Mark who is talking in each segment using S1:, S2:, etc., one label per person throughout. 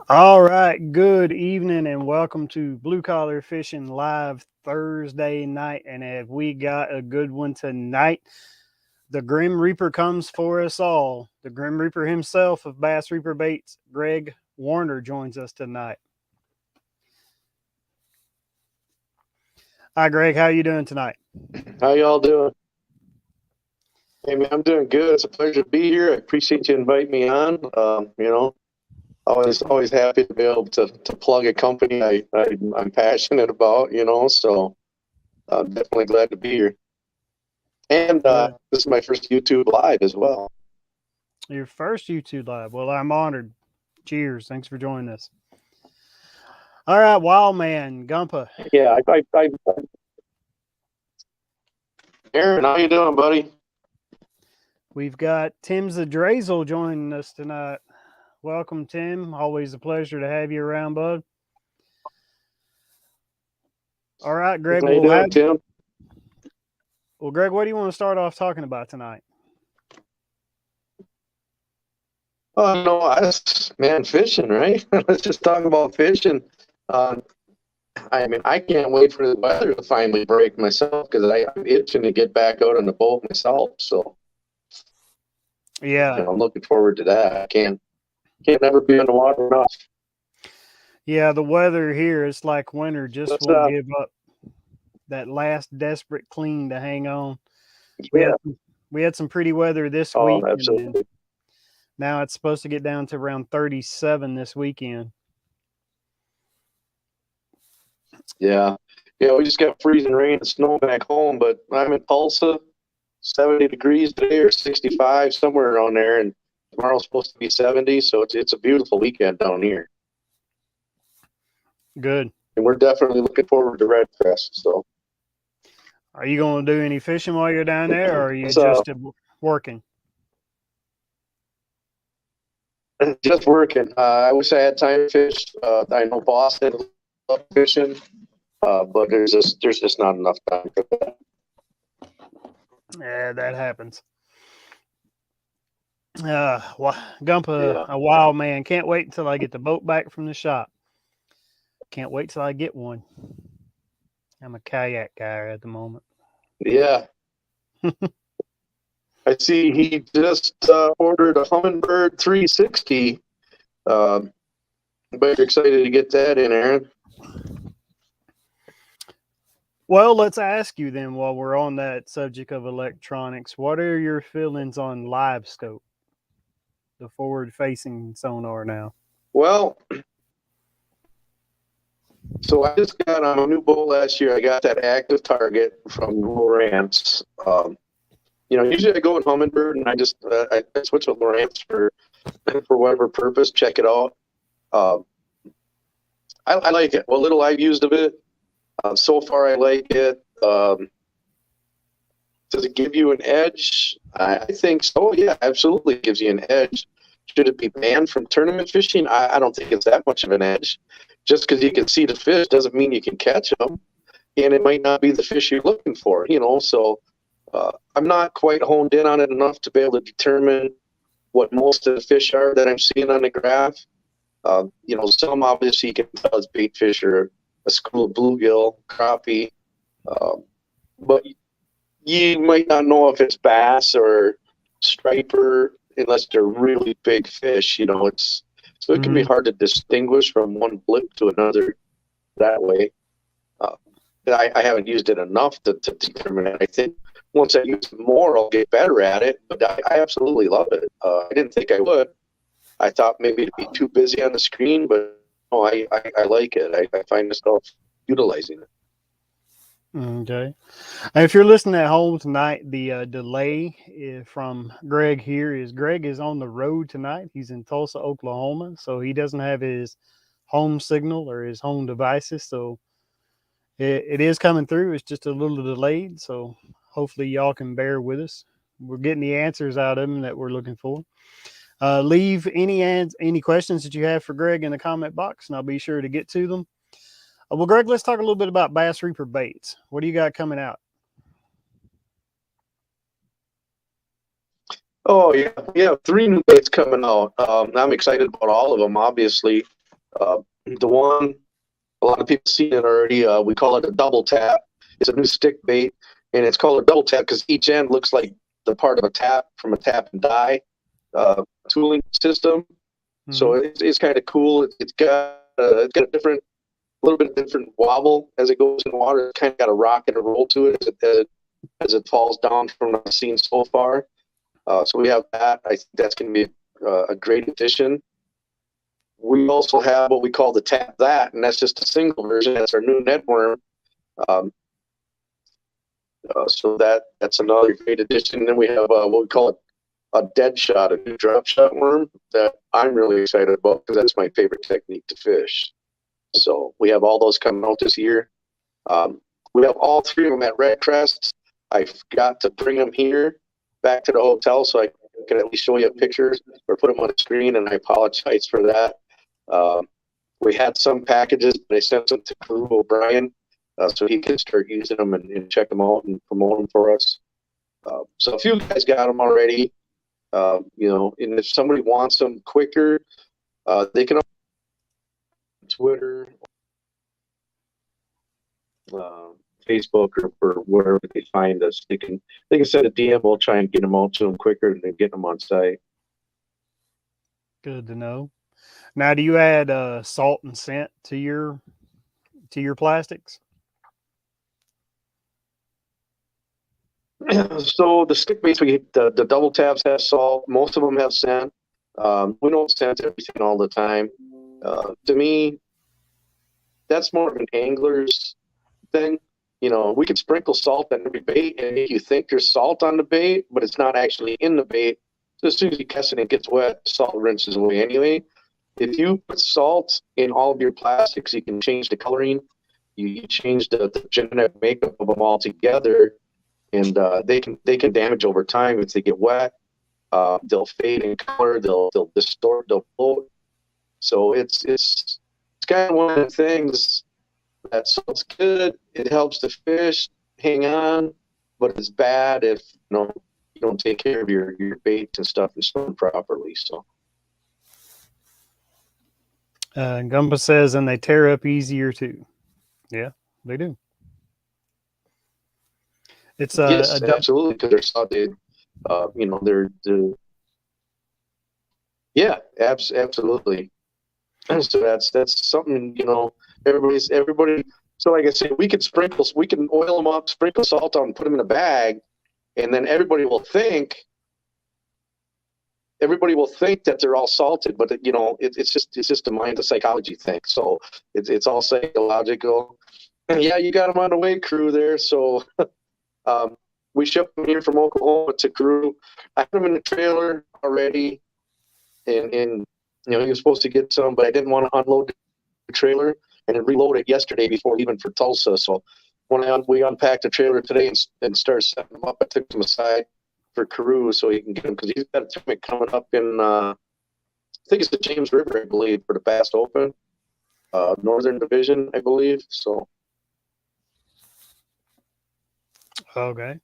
S1: All right, good evening and welcome to Blue Collar Fishing Live Thursday night. And have we got a good one tonight? The Grim Reaper comes for us all. The Grim Reaper himself of Bass Reaper Baits, Greg Werner, joins us tonight. Hi, Greg. How you doing tonight?
S2: How y'all doing? Hey man, I'm doing good. It's a pleasure to be here. I appreciate you inviting me on. Always happy to be able to plug a company I'm passionate about. So I'm definitely glad to be here. And
S1: Good.
S2: this is my first YouTube live as well.
S1: Your first YouTube live. Well, I'm honored. Cheers. Thanks for joining us. All right, Wild Man, Gumpa.
S2: Yeah, Aaron, how you doing, buddy?
S1: We've got Tim Zadrazel joining us tonight. Welcome, Tim. Always a pleasure to have you around, bud. All right, Greg.
S2: How you doing, Tim?
S1: Greg, what do you want to start off talking about tonight?
S2: Oh no, man, fishing, right? Let's just talk about fishing. Uh, I mean, I can't wait for the weather to finally break myself because I'm itching to get back out on the boat myself. So,
S1: Yeah,
S2: I'm looking forward to that. I can't never be on the water enough.
S1: yeah. The weather here, it's like winter just
S2: What's
S1: won't
S2: up?
S1: give up. That last desperate clean to hang on. We had
S2: Yeah.
S1: we had some pretty weather this
S2: Oh,
S1: week, and then
S2: absolutely.
S1: now it's supposed to get down to around 37 this weekend.
S2: Yeah. Yeah, we just got freezing rain and snow back home, but I'm in Tulsa, 70 degrees today or 65, somewhere around there, and tomorrow's supposed to be 70, so it's a beautiful weekend down here.
S1: Good.
S2: And we're definitely looking forward to Red Crest. So
S1: Are you going to do any fishing while you're down there, or are you
S2: it's
S1: just working?
S2: just working. I wish I had time to fish. I know Boston loves fishing, but there's just not enough time for that.
S1: Yeah, that happens. Gumpa,
S2: Yeah.
S1: a wild man. Can't wait until I get the boat back from the shop. Can't wait till I get one. I'm a kayak guy at the moment.
S2: Yeah. I see he just ordered a Humminbird 360. Um, but you're excited to get that in, Aaron.
S1: Well, let's ask you then, while we're on that subject of electronics, what are your feelings on Live Scope, the forward-facing sonar now?
S2: Well, so I just got on a new boat last year. I got that active target from Lowrance. Usually I go with Humminbird and I switch with Lowrance for whatever purpose. Check it out. Um, I like it. What little I've used of it, so far I like it. Does it give you an edge? I think so. Yeah, absolutely gives you an edge. Should it be banned from tournament fishing? I don't think it's that much of an edge. Just because you can see the fish doesn't mean you can catch them, and it might not be the fish you're looking for. So I'm not quite honed in on it enough to be able to determine what most of the fish are that I'm seeing on the graph. Some obviously you can tell it's bait fish or a school of bluegill, crappie, but you might not know if it's bass or striper unless they're really big fish. So it can be
S1: Mm-hmm.
S2: hard to distinguish from one blip to another that way. Uh, I haven't used it enough to determine it. I think once I use it more, I'll get better at it. But I absolutely love it. I didn't think I would. I thought maybe it'd be too busy on the screen, but no, I like it. I find myself utilizing it.
S1: Okay. And if you're listening at home tonight, the delay from Greg here is Greg is on the road tonight. He's in Tulsa, Oklahoma, so he doesn't have his home signal or his home devices. So it is coming through. It's just a little delayed. So hopefully y'all can bear with us. We're getting the answers out of him that we're looking for. Leave any questions that you have for Greg in the comment box, and I'll be sure to get to them. Well, Greg, let's talk a little bit about Bass Reaper baits. What do you got coming out?
S2: Oh yeah, we have 3 new baits coming out. I'm excited about all of them, obviously. The one, a lot of people seen it already. We call it a double tap. It's a new stick bait, and it's called a double tap because each end looks like the part of a tap from a tap and die tooling system. Mm-hmm. So it's kind of cool. It's got a little bit different wobble as it goes in the water. It's kind of got a rock and a roll to it as it falls down from what I've seen so far. So we have that. I think that's going to be a great addition. We also have what we call the Tap That, and that's just a single version. That's our new networm. So that's another great addition. And then we have what we call a dead shot, a new drop shot worm that I'm really excited about because that's my favorite technique to fish. So we have all those coming out this year. We have all three of them at Red Crest. I've got to bring them here back to the hotel so I can at least show you pictures or put them on the screen, and I apologize for that. We had some packages, but I sent them to Crew O'Brien so he can start using them and check them out and promote them for us. So a few guys got them already, and if somebody wants them quicker, they can on Twitter, Facebook, or wherever they find us. They can send a DM. We'll try and get them out to them quicker than get them on site.
S1: Good to know. Now, do you add salt and scent to your plastics?
S2: So the stick baits, the double taps have salt. Most of them have scent. We don't scent everything all the time. To me, that's more of an angler's thing. We could sprinkle salt on every bait and make you think there's salt on the bait, but it's not actually in the bait. So as soon as you cast it and it gets wet, salt rinses away anyway. If you put salt in all of your plastics, you can change the coloring. You change the genetic makeup of them all together, and they can damage over time if they get wet. They'll fade in color. They'll distort. They'll float. So it's kind of one of the things that salt's good. It helps the fish hang on, but it's bad if you don't take care of your baits and stuff and store them properly. So.
S1: Gumba says, and they tear up easier too. Yeah, they do. It's
S2: yes, absolutely, because they're salted. Yeah, absolutely. So that's something everybody. So like I said, we can oil them up, sprinkle salt on, put them in a bag, and then everybody will think that they're all salted, but it's just a mind, a psychology thing. So it's all psychological. And yeah, you got them on the way, Crew there. So we shipped them here from Oklahoma to Crew. I had them in the trailer already, and he was supposed to get some, but I didn't want to unload the trailer and then reload it yesterday before leaving for Tulsa. So when we unpacked the trailer today and started setting them up, I took them aside for Carew so he can get them, because he's got a tournament coming up in I think it's the James River, I believe, for the Bass Open, Northern Division, I believe. So
S1: okay.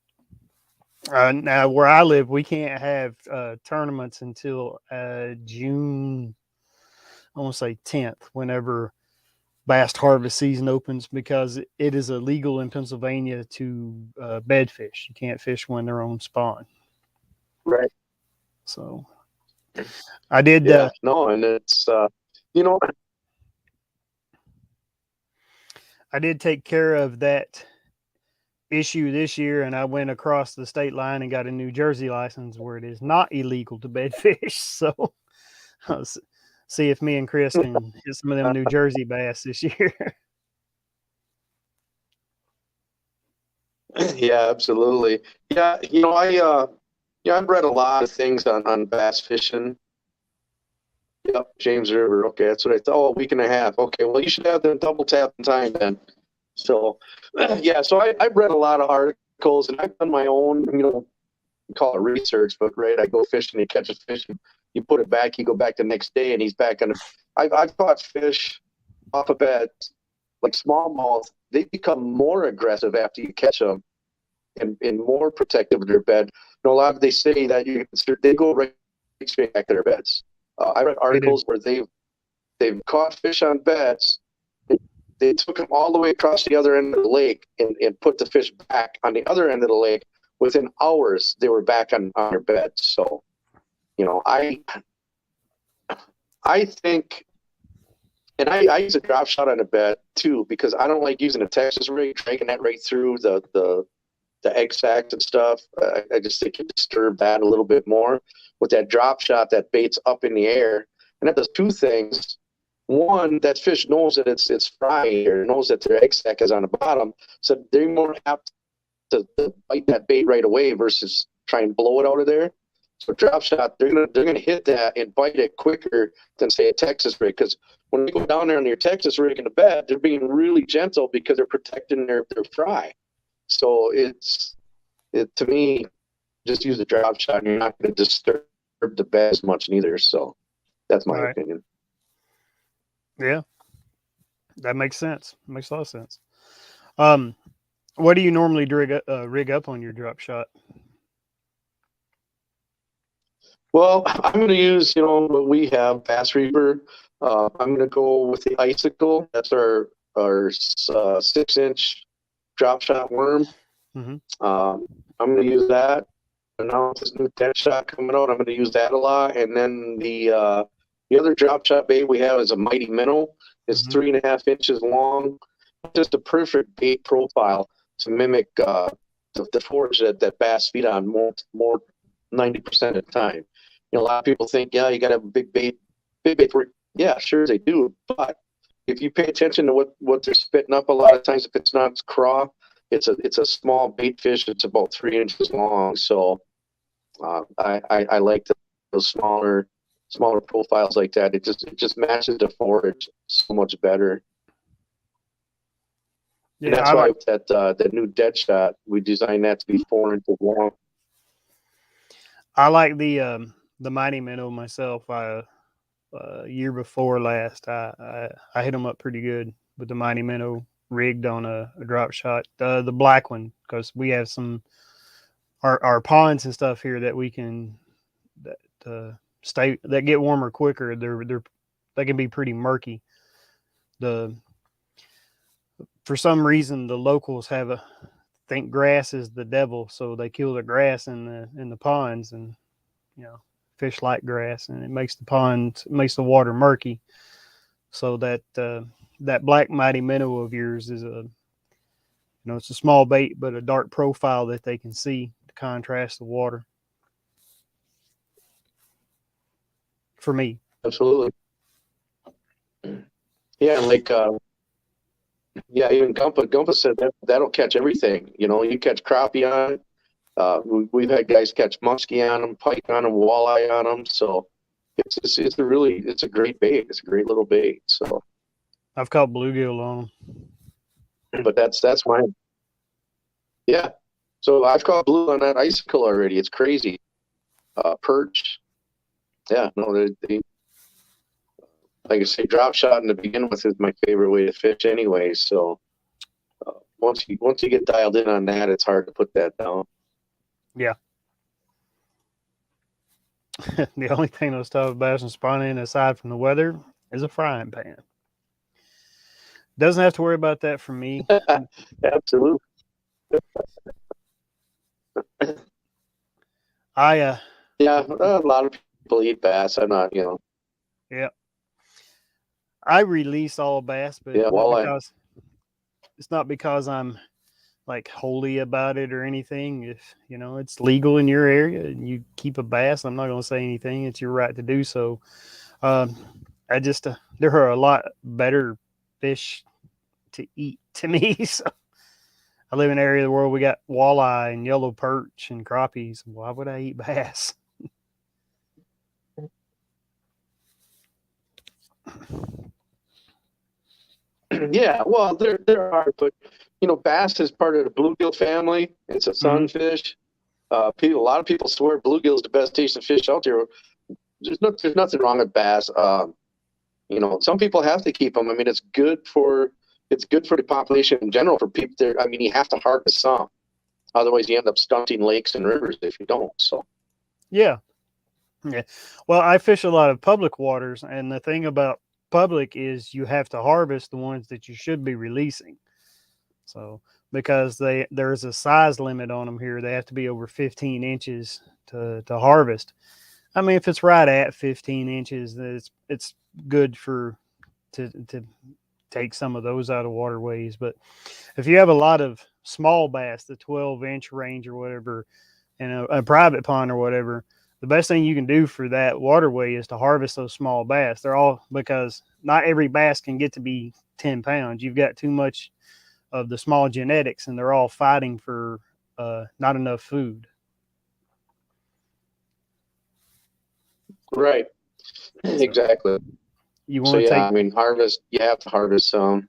S1: Now where I live, we can't have tournaments until June, I want to say 10th, whenever bass harvest season opens, because it is illegal in Pennsylvania to bed fish. You can't fish when they're on spawn.
S2: Right.
S1: So I did.
S2: No, and it's
S1: I did take care of that issue this year, and I went across the state line and got a New Jersey license where it is not illegal to bed fish. So see if me and Chris can hit some of them New Jersey bass this year.
S2: Yeah, absolutely. Yeah, I've read a lot of things on bass fishing. Yep, James River. Okay, that's what I thought. Oh, a week and a half. Okay, well, you should have them double tap in time then. So, yeah, so I've read a lot of articles, and I've done my own, you call it research, but right, I go fishing, you catch a fish, you put it back, you go back the next day, and he's back on. I've caught fish off a bed, like smallmouth. They become more aggressive after you catch them, and more protective of their bed. A lot of they say that they go right straight back to their beds. I read articles where they've they've caught fish on beds. They took them all the way across the other end of the lake and put the fish back on the other end of the lake. Within hours, they were back on their beds. So, I think, and I use a drop shot on a bed too, because I don't like using a Texas rig, dragging that right through the egg sacs and stuff. I just think it disturbs that a little bit more. With that drop shot, that bait's up in the air, and that does two things. One, that fish knows that it's frying, or knows that their egg sac is on the bottom, so they're more apt to bite that bait right away versus try and blow it out of there. So drop shot, they're gonna hit that and bite it quicker than say a Texas rig. Because when you go down there on your Texas rig in the bed, they're being really gentle because they're protecting their fry. So to me, just use a drop shot and you're not going to disturb the bed as much neither. So that's my opinion.
S1: Yeah, that makes sense. Makes a lot of sense. What do you normally rig up on your drop shot?
S2: Well, I'm going to use, what we have, Bass Reaper. I'm going to go with the Icicle. That's our 6-inch drop shot worm.
S1: Mm-hmm.
S2: I'm going to use that. And now with this new dead shot coming out, I'm going to use that a lot. And then the other drop shot bait we have is a Mighty Minnow. It's 3.5 inches long. Just a perfect bait profile to mimic the forage that bass feed on more 90% of the time. A lot of people think, yeah, you got to have a big bait. Yeah, sure they do. But if you pay attention to what they're spitting up, a lot of times, if it's not craw, it's a small bait fish. It's about 3 inches long. So I like those smaller profiles like that. It just matches the forage so much better. Yeah, and that's why that new dead shot, we designed that to be 4 inches long.
S1: I like the Mighty Minnow myself. Year before last, I hit them up pretty good with the Mighty Minnow rigged on a drop shot, the black one, because we have some our ponds and stuff here that we can that get warmer quicker. They can be pretty murky. For some reason the locals think grass is the devil, so they kill the grass in the ponds, and fish like grass, and it makes the water murky. So that black Mighty Minnow of yours is it's a small bait, but a dark profile that they can see to contrast the water. For me,
S2: absolutely. Yeah, like even Gumpa said that'll catch everything. You catch crappie on it. We've had guys catch muskie on them, pike on them, walleye on them. So it's a great bait. It's a great little bait. So
S1: I've caught bluegill on
S2: them. But that's mine. Yeah. So I've caught blue on that Icicle already. It's crazy. Perch. Yeah. No, they like I say, drop shot to begin with is my favorite way to fish anyway. So once you get dialed in on that, it's hard to put that down.
S1: Yeah. The only thing those tough bass and spawn in, aside from the weather, is a frying pan. Doesn't have to worry about that for me.
S2: Absolutely.
S1: Yeah,
S2: a lot of people eat bass. I'm not,
S1: Yeah. I release all bass, but it's not because I'm like holy about it or anything. If it's legal in your area and you keep a bass, I'm not going to say anything. It's your right to do so. There are a lot better fish to eat to me. So I live in an area of the world we got walleye and yellow perch and crappies. Why would I eat bass?
S2: Yeah, well, there are, but bass is part of the bluegill family. It's a sunfish. A lot of people swear bluegill is the best tasting fish out there. There's nothing wrong with bass. Some people have to keep them. I mean, it's good for the population in general. For people there, I mean, you have to harvest some, otherwise you end up stunting lakes and rivers if you don't. So,
S1: yeah. Well, I fish a lot of public waters, and the thing about public is you have to harvest the ones that you should be releasing. So because there's a size limit on them here, they have to be over 15 inches to harvest. I mean, if it's right at 15 inches, it's good for to take some of those out of waterways. But if you have a lot of small bass, the 12-inch range or whatever, in a private pond or whatever, the best thing you can do for that waterway is to harvest those small bass. They're all, because not every bass can get to be 10 pounds. You've got too much of the small genetics, and they're all fighting for not enough food.
S2: Right. Exactly.
S1: You
S2: So
S1: want to
S2: yeah,
S1: take,
S2: I mean, harvest. You have to harvest some.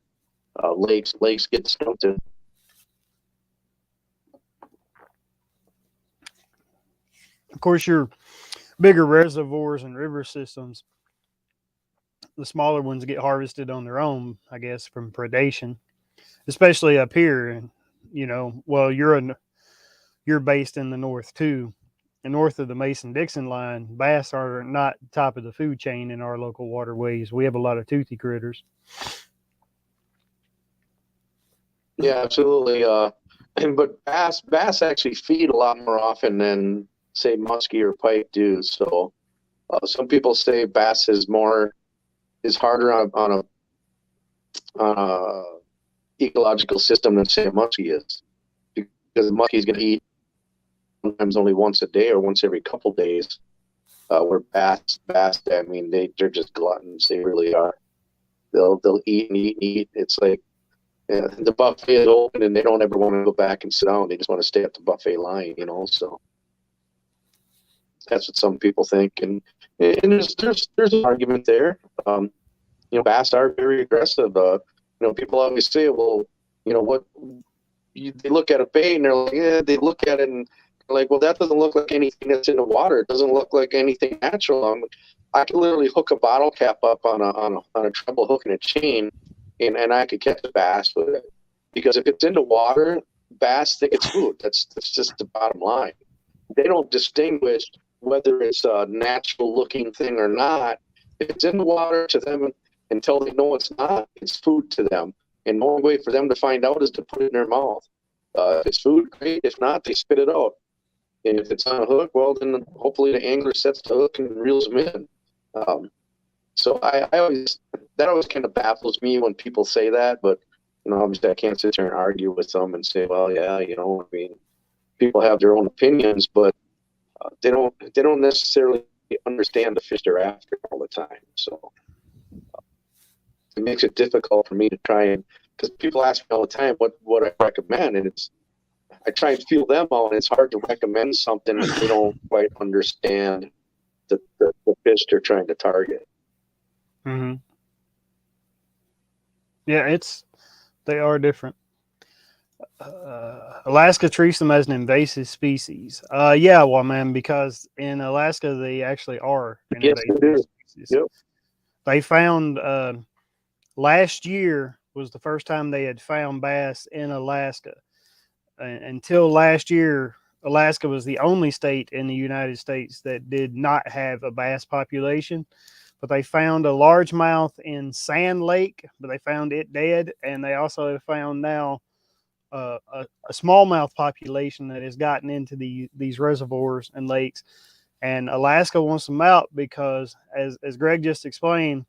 S2: Lakes get stunted.
S1: of course, your bigger reservoirs and river systems. The smaller ones get harvested on their own, I guess, from predation, especially up here. And well, you're based in the north too. And north of the Mason-Dixon line, bass are not top of the food chain in our local waterways. We have a lot of toothy critters.
S2: Yeah, absolutely. But bass actually feed a lot more often than say muskie or pike do. So some people say bass is harder on a ecological system than say a muskie is, because the muskie's going to eat sometimes only once a day or once every couple days. Where bass, I mean, they're just gluttons. They really are. They'll eat and eat and eat. It's like, yeah, the buffet is open and they don't ever want to go back and sit down. They just want to stay at the buffet line, So that's what some people think, and there's an argument there. Bass are very aggressive. People always say, well, what they look at a bait and they're like, yeah, they look at it and they're like, well, that doesn't look like anything that's in the water. It doesn't look like anything natural. I can literally hook a bottle cap up on a treble hook and a chain, and I could catch a bass with it. Because if it's in the water, bass think it's food. That's just the bottom line. They don't distinguish whether it's a natural looking thing or not. If it's in the water, to them, until they know it's not, it's food to them. And the only way for them to find out is to put it in their mouth. If it's food, great. If not, they spit it out. And if it's on a hook, well, then hopefully the angler sets the hook and reels them in. So I always, that always kind of baffles me when people say that, but obviously I can't sit there and argue with them and say, well, yeah, I mean, people have their own opinions, but they don't necessarily understand the fish they're after all the time. So it makes it difficult for me to try and, because people ask me all the time what I recommend, and I try and feel them out, and it's hard to recommend something if they don't quite understand the fish they're trying to target.
S1: Mm-hmm. Yeah, they are different. Alaska treats them as an invasive species. Yeah, well, man, because in Alaska they actually are an
S2: Yes, they do.
S1: species.
S2: Yep.
S1: They found last year was the first time they had found bass in Alaska. Until last year, Alaska was the only state in the United States that did not have a bass population. But they found a largemouth in Sand Lake, but they found it dead, and they also have found now a smallmouth population that has gotten into these reservoirs and lakes. And Alaska wants them out because, as Greg just explained,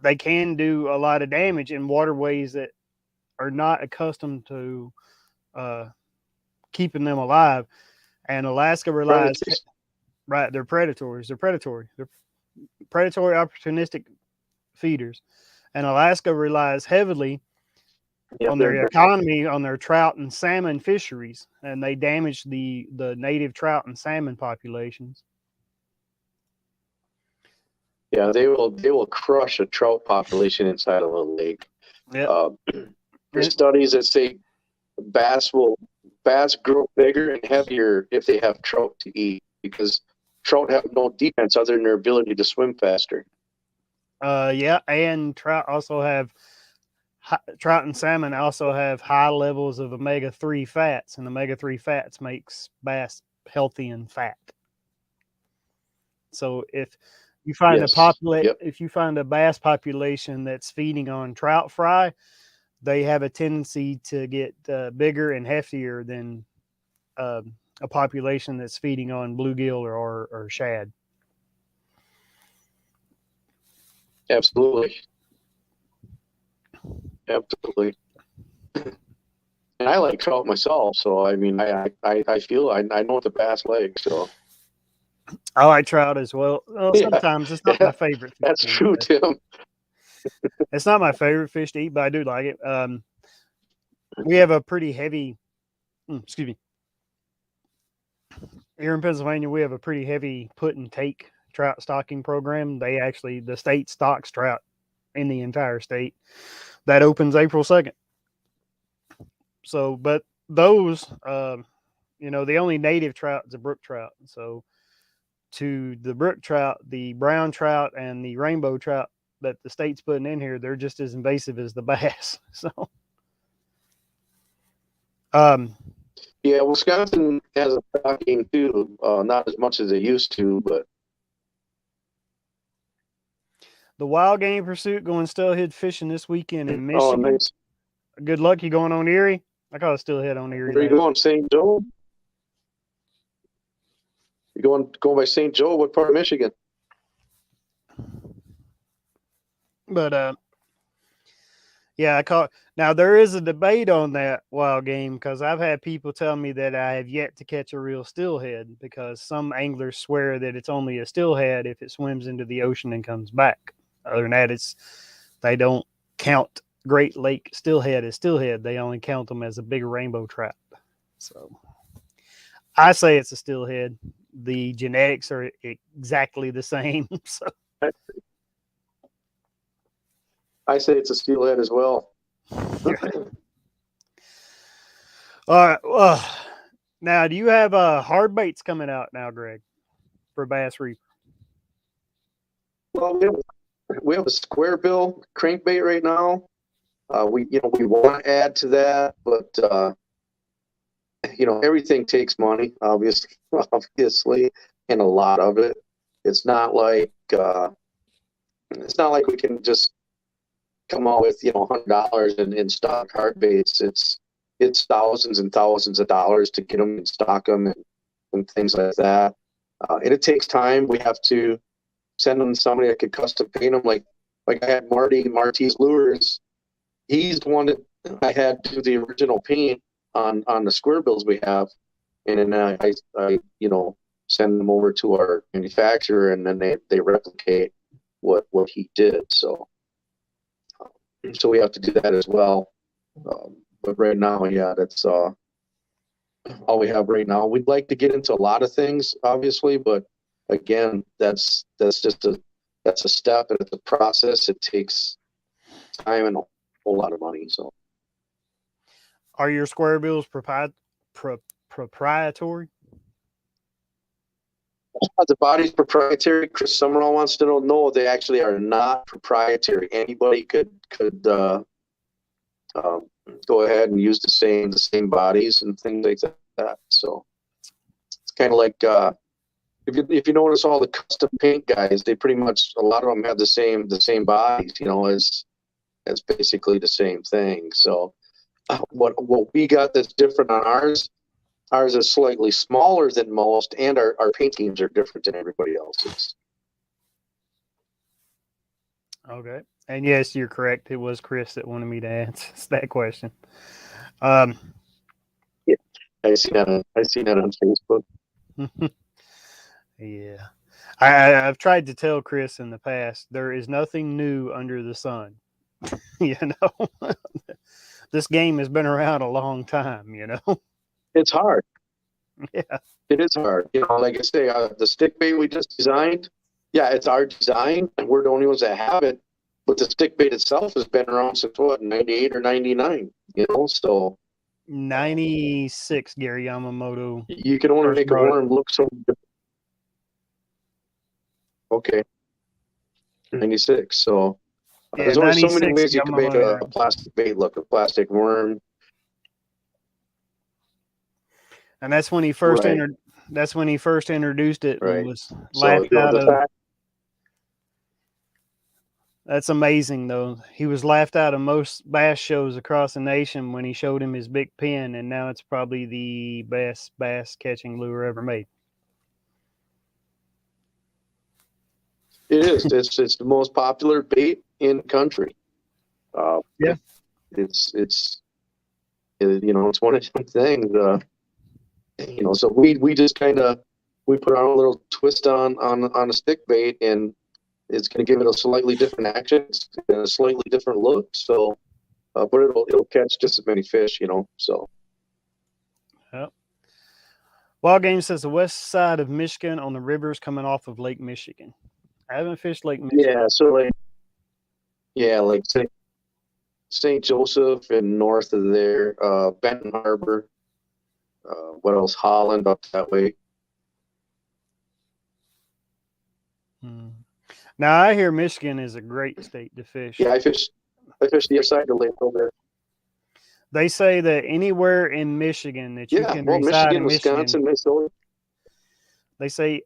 S1: they can do a lot of damage in waterways that are not accustomed to keeping them alive. And Alaska relies, right, they're predators. They're predatory. They're predatory, opportunistic feeders. And Alaska relies heavily on their economy, on their trout and salmon fisheries, and they damage the native trout and salmon populations.
S2: Yeah, they will crush a trout population inside of a lake.
S1: Yep.
S2: There's studies that say bass grow bigger and heavier if they have trout to eat, because trout have no defense other than their ability to swim faster.
S1: Yeah, and trout and salmon also have high levels of omega-3 fats, and omega-3 fats makes bass healthy and fat. So if You find
S2: Yes. Yep.
S1: if you find a bass population that's feeding on trout fry, they have a tendency to get bigger and heftier than uh, a population that's feeding on bluegill or shad.
S2: Absolutely. Absolutely. And I like trout myself, so I mean, I feel I know what the bass like. So
S1: I like trout as well. Well,
S2: yeah,
S1: sometimes it's not
S2: yeah,
S1: my favorite fish
S2: that's
S1: to eat.
S2: true, Tim.
S1: It's not my favorite fish to eat, but I do like it. We have a pretty heavy, excuse me, here in Pennsylvania. We have a pretty heavy put and take trout stocking program. The state stocks trout in the entire state. That opens April 2nd. So, but those, the only native trout is a brook trout. So, to the brook trout, the brown trout, and the rainbow trout that the state's putting in here, they're just as invasive as the bass. So, um,
S2: Yeah, Wisconsin has a stocking too. Not as much as they used to, but
S1: the wild game pursuit going steelhead fishing this weekend in
S2: oh,
S1: Michigan.
S2: nice.
S1: Good luck. You going on Erie? I caught a steelhead on Erie
S2: Where are you
S1: last.
S2: going, St. Joe? You going by St. Joe? What part of Michigan?
S1: But yeah, I caught. Now there is a debate on that wild game because I've had people tell me that I have yet to catch a real steelhead because some anglers swear that it's only a steelhead if it swims into the ocean and comes back. Other than that, they don't count Great Lake steelhead as steelhead. They only count them as a big rainbow trout. So I say it's a steelhead. The genetics are exactly the same. So
S2: I say it's a steelhead as well.
S1: all right. Well, now do you have hard baits coming out now, Greg, for Bass Reef?
S2: Well, we have a square bill crankbait right now. We want to add to that, but everything takes money, obviously, and a lot of it. It's not like we can just come out with $100 in stock hard baits. It's thousands and thousands of dollars to get them and stock them and things like that. And it takes time. We have to send them somebody that could custom paint them. Like I had Marty's Lures. He's the one that I had do the original paint on the square bills we have, and then I send them over to our manufacturer, and then they replicate what he did. So we have to do that as well. But right now, yeah, that's all we have right now. We'd like to get into a lot of things, obviously, but again, that's just that's a step and it's a process. It takes time and a whole lot of money. So,
S1: are your square bills proprietary?
S2: the body's proprietary. Chris Summerall wants to know. No, they actually are not proprietary. Anybody could go ahead and use the same bodies and things like that. So it's kind of like if you notice all the custom paint guys, they pretty much a lot of them have the same bodies. As basically the same thing. So what we got that's different on ours is slightly smaller than most, and our paint schemes are different than everybody else's.
S1: Okay. And yes, you're correct. It was Chris that wanted me to answer that question.
S2: Yeah, I seen that on Facebook.
S1: Yeah. I've tried to tell Chris in the past there is nothing new under the sun. This game has been around a long time.
S2: It's hard.
S1: Yeah.
S2: It is hard. Like I say, the stick bait we just designed, yeah, it's our design, and we're the only ones that have it. But the stick bait itself has been around since what, 98 or 99, so
S1: 96 Gary Yamamoto.
S2: You can only make a worm look so different. Okay. 96. So there's only so many ways you can make a plastic bait look, a plastic worm.
S1: And that's when he first introduced it.
S2: Right.
S1: And was laughed out of. That's amazing, though. He was laughed out of most bass shows across the nation when he showed him his big pin, and now it's probably the best bass catching lure ever made.
S2: It is. It's the most popular bait in the country.
S1: Yeah.
S2: It's you know, it's one of them things. You know, so we just kind of we put our own little twist on a stick bait, and it's going to give it a slightly different action and a slightly different look. So, but it'll catch just as many fish, you know. So,
S1: Yep. Wild Game says the west side of Michigan on the rivers coming off of Lake Michigan. I haven't fished Lake Michigan.
S2: yeah. So like St. Joseph and north of there, Benton Harbor. What else? Holland up that way.
S1: Now I hear Michigan is a great state to fish.
S2: Yeah, I fished the other side of the lake over there.
S1: They say that anywhere in Michigan that you can reside
S2: Michigan,
S1: in
S2: Wisconsin, Minnesota.
S1: They say,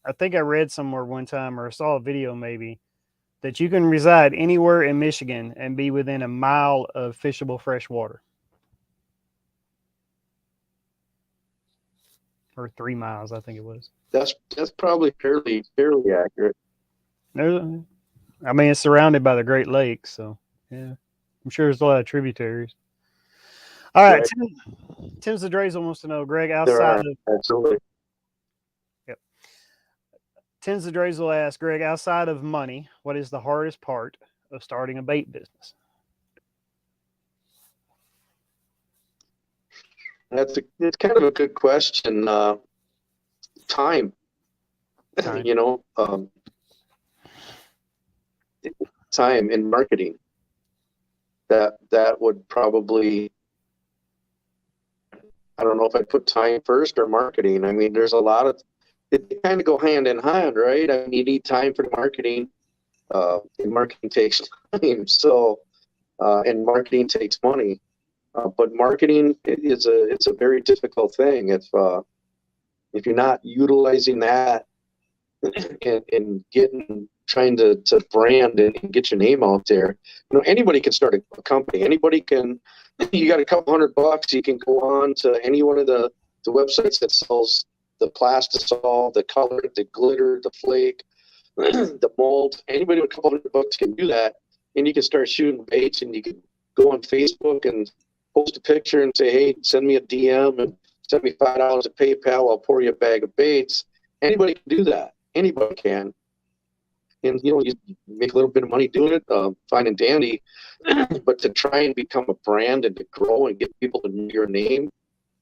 S1: I think I read somewhere one time or saw a video maybe, that you can reside anywhere in Michigan and be within a mile of fishable fresh water. Or 3 miles, I think it was.
S2: That's probably fairly accurate.
S1: I mean, it's surrounded by the Great Lakes, so yeah, I'm sure there's a lot of tributaries. All right, Tim's the Drazel wants to know, Greg, outside of
S2: absolutely.
S1: Yep. Tim's the Drazel asks, Greg, outside of money, what is the hardest part of starting a bait business?
S2: It's kind of a good question. Time. You know, time in marketing. That would probably, I don't know if I'd put time first or marketing. I mean, there's a lot of, it kind of go hand in hand, right? I mean, you need time for the marketing. And marketing takes time. So, and marketing takes money. But marketing it's a very difficult thing. If you're not utilizing that and trying to brand and get your name out there, you know, anybody can start a company. Anybody can. You got a couple $100, you can go on to any one of the websites that sells the plastisol, the color, the glitter, the flake, the mold. Anybody with a couple $100 can do that, and you can start shooting baits, and you can go on Facebook and post a picture and say, hey, send me a DM and send me $5 at PayPal. I'll pour you a bag of baits. Anybody can do that. Anybody can. And, you know, you make a little bit of money doing it, fine and dandy. But to try and become a brand and to grow and get people to know your name,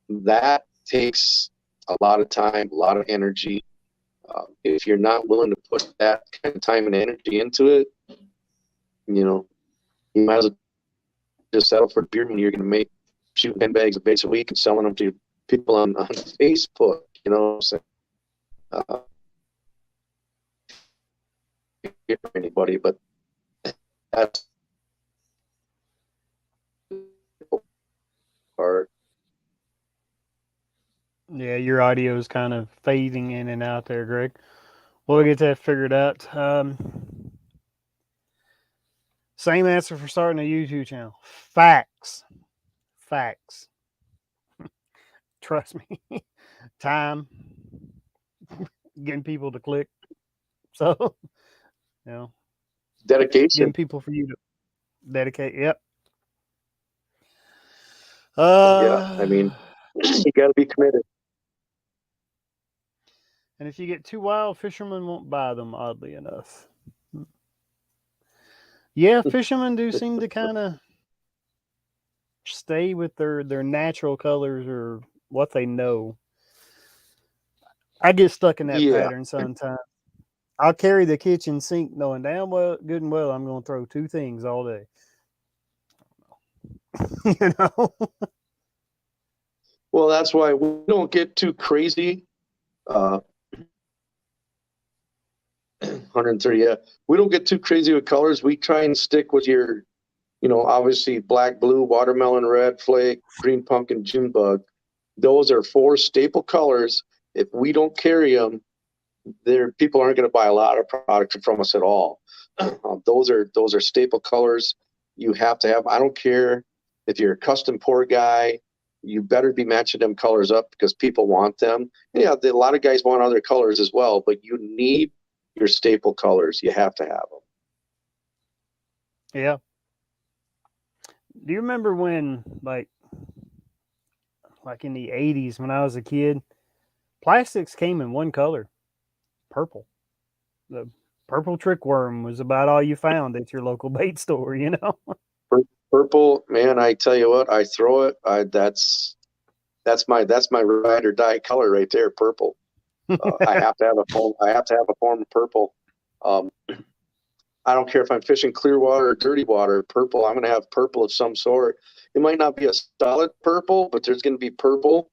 S2: that takes a lot of time, a lot of energy. If you're not willing to put that kind of time and energy into it, you know, you might as well just settle for beer when you're going to make shooting 10 bags of baits a week and selling them to people on Facebook, you know. So, for anybody, but that's part.
S1: Yeah, your audio is kind of fading in and out there, Greg. We'll get that figured out. Same answer for starting a YouTube channel. Facts. Trust me. Time. Getting people to click. So, you know.
S2: Dedication.
S1: Getting people for you to dedicate. Yep.
S2: Yeah, I mean, you got to be committed.
S1: And if you get too wild, fishermen won't buy them, oddly enough. Yeah, fishermen do seem to kind of stay with their natural colors or what they know. I get stuck in that pattern sometimes. I'll carry the kitchen sink knowing damn well, good and well, I'm going to throw 2 things all day. You know?
S2: Well, that's why we don't get too crazy. 130, yeah. We don't get too crazy with colors. We try and stick with your, you know, obviously black, blue, watermelon, red, flake, green pumpkin, June bug. Those are 4 staple colors. If we don't carry them, people aren't going to buy a lot of product from us at all. Those are staple colors. You have to have. I don't care if you're a custom pour guy. You better be matching them colors up because people want them. Yeah, a lot of guys want other colors as well, but you need your staple colors. You have to have them.
S1: Yeah. Do you remember when, like in the '80s, when I was a kid, plastics came in one color, purple. The purple trick worm was about all you found at your local bait store. You know.
S2: Purple, man. I tell you what, I throw it. That's my ride or die color right there. Purple. I have to have a form. I have to have a form of purple. Um, I don't care if I'm fishing clear water or dirty water. Purple. I'm going to have purple of some sort. It might not be a solid purple, but there's going to be purple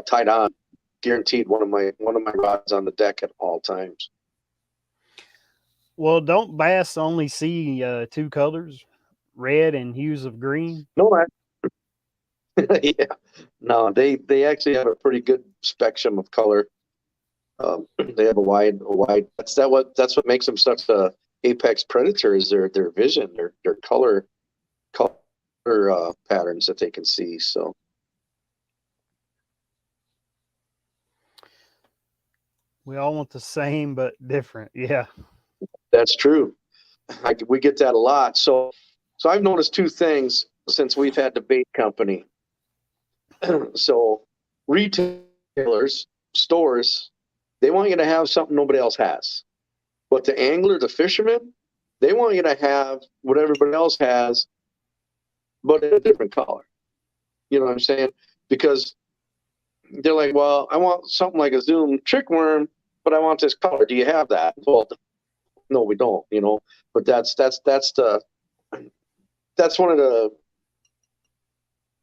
S2: tied on. Guaranteed. One of my rods on the deck at all times.
S1: Well, don't bass only see two colors, red and hues of green?
S2: No, yeah, no. They actually have a pretty good spectrum of color. They have a wide. That's what makes them such a apex predator is their vision, their color patterns that they can see. So
S1: We all want the same but different. Yeah.
S2: that's true. We get that a lot. So I've noticed two things since we've had the bait company. So retailers, stores, they want you to have something nobody else has. But the angler, the fisherman, they want you to have what everybody else has, but in a different color. You know what I'm saying? Because they're like, well, I want something like a Zoom trick worm, but I want this color. Do you have that? Well, no, we don't. You know, but that's one of the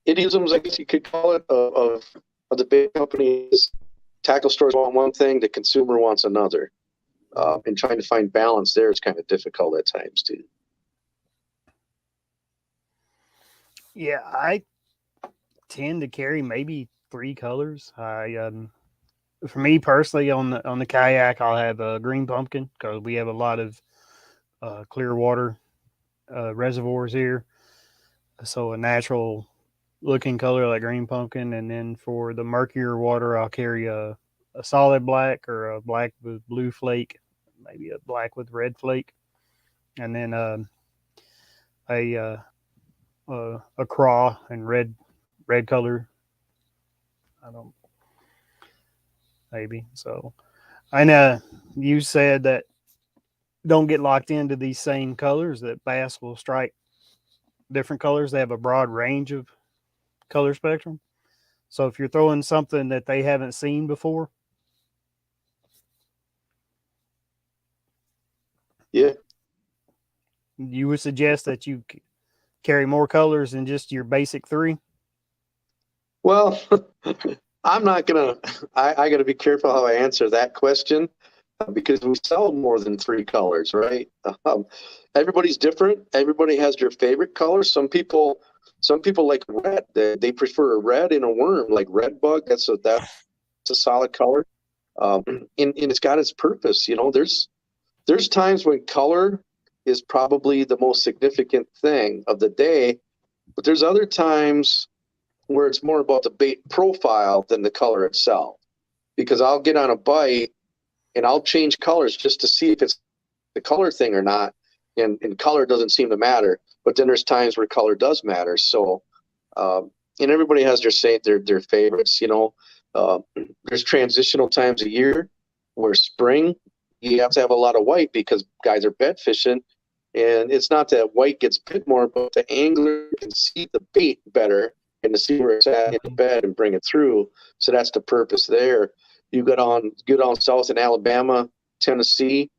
S2: idioms, I guess you could call it, of the big companies. Tackle stores want one thing, the consumer wants another. And trying to find balance there is kind of difficult at times too.
S1: Yeah, I tend to carry maybe three colors. For me personally, on the kayak, I'll have a green pumpkin because we have a lot of clear water reservoirs here, so a natural looking color like green pumpkin. And then for the murkier water, I'll carry a solid black or a black with blue flake, maybe a black with red flake, and then a a craw and red color. I don't maybe so. I know you said that don't get locked into these same colors. That bass will strike different colors. They have a broad range of color spectrum. So if you're throwing something that they haven't seen before,
S2: Yeah.
S1: you would suggest that you carry more colors than just your basic three.
S2: Well, I'm not gonna. I got to be careful how I answer that question because we sell more than three colors, right? Everybody's different. Everybody has their favorite color. Some people like red. They prefer a red in a worm, like red bug. That's a solid color. And it's got its purpose. You know, there's times when color is probably the most significant thing of the day, but there's other times where it's more about the bait profile than the color itself. Because I'll get on a bite and I'll change colors just to see if it's the color thing or not. And color doesn't seem to matter. But then there's times where color does matter. So, and everybody has their favorites. You know, there's transitional times a year where spring you have to have a lot of white because guys are bed fishing. And it's not that white gets bit more, but the angler can see the bait better and to see where it's at in the bed and bring it through. So that's the purpose there. You get on south in Alabama, Tennessee,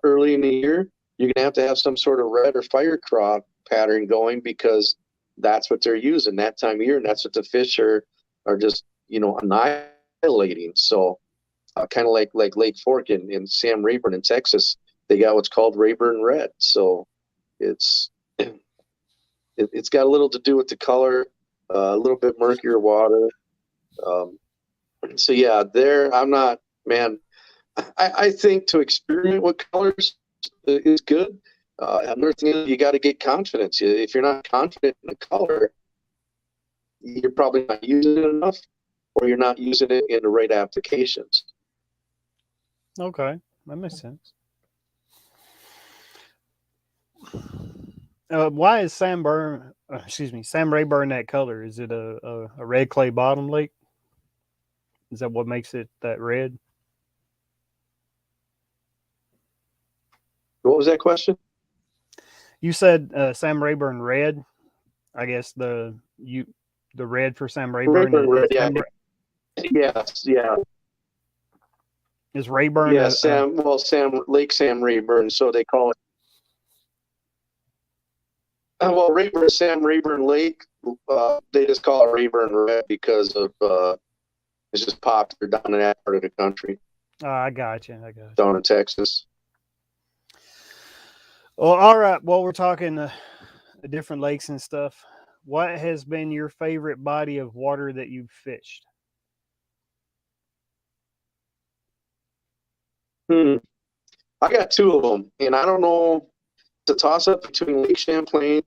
S2: early in the year, you're going to have some sort of red or fire craw pattern going because that's what they're using that time of year. And that's what the fish are just, annihilating. So kind of like Lake Fork in Sam Rayburn in Texas, they got what's called Rayburn Red. So it's got a little to do with the color, a little bit murkier water. So yeah, I'm not, man. I think to experiment with colors is good. Another thing is you got to get confidence. If you're not confident in the color, you're probably not using it enough, or you're not using it in the right applications.
S1: Okay, that makes sense. Why is Sam Rayburn that color? Is it a red clay bottom lake? Is that what makes it that red?
S2: What was that question?
S1: You said Sam Rayburn red. I guess the red for Sam Rayburn
S2: Rayburn red, yeah.
S1: Sam,
S2: Yes, yeah.
S1: is Rayburn
S2: Yeah, Lake Sam Rayburn, so they call it. Well, Sam Rayburn Lake, they just call it Rayburn Red because of it's just popular down in that part of the country,
S1: I got you.
S2: down in Texas.
S1: Well, all right. Well, we're talking different lakes and stuff. What has been your favorite body of water that you've fished?
S2: I got two of them, and I don't know. It's a toss-up between Lake Champlain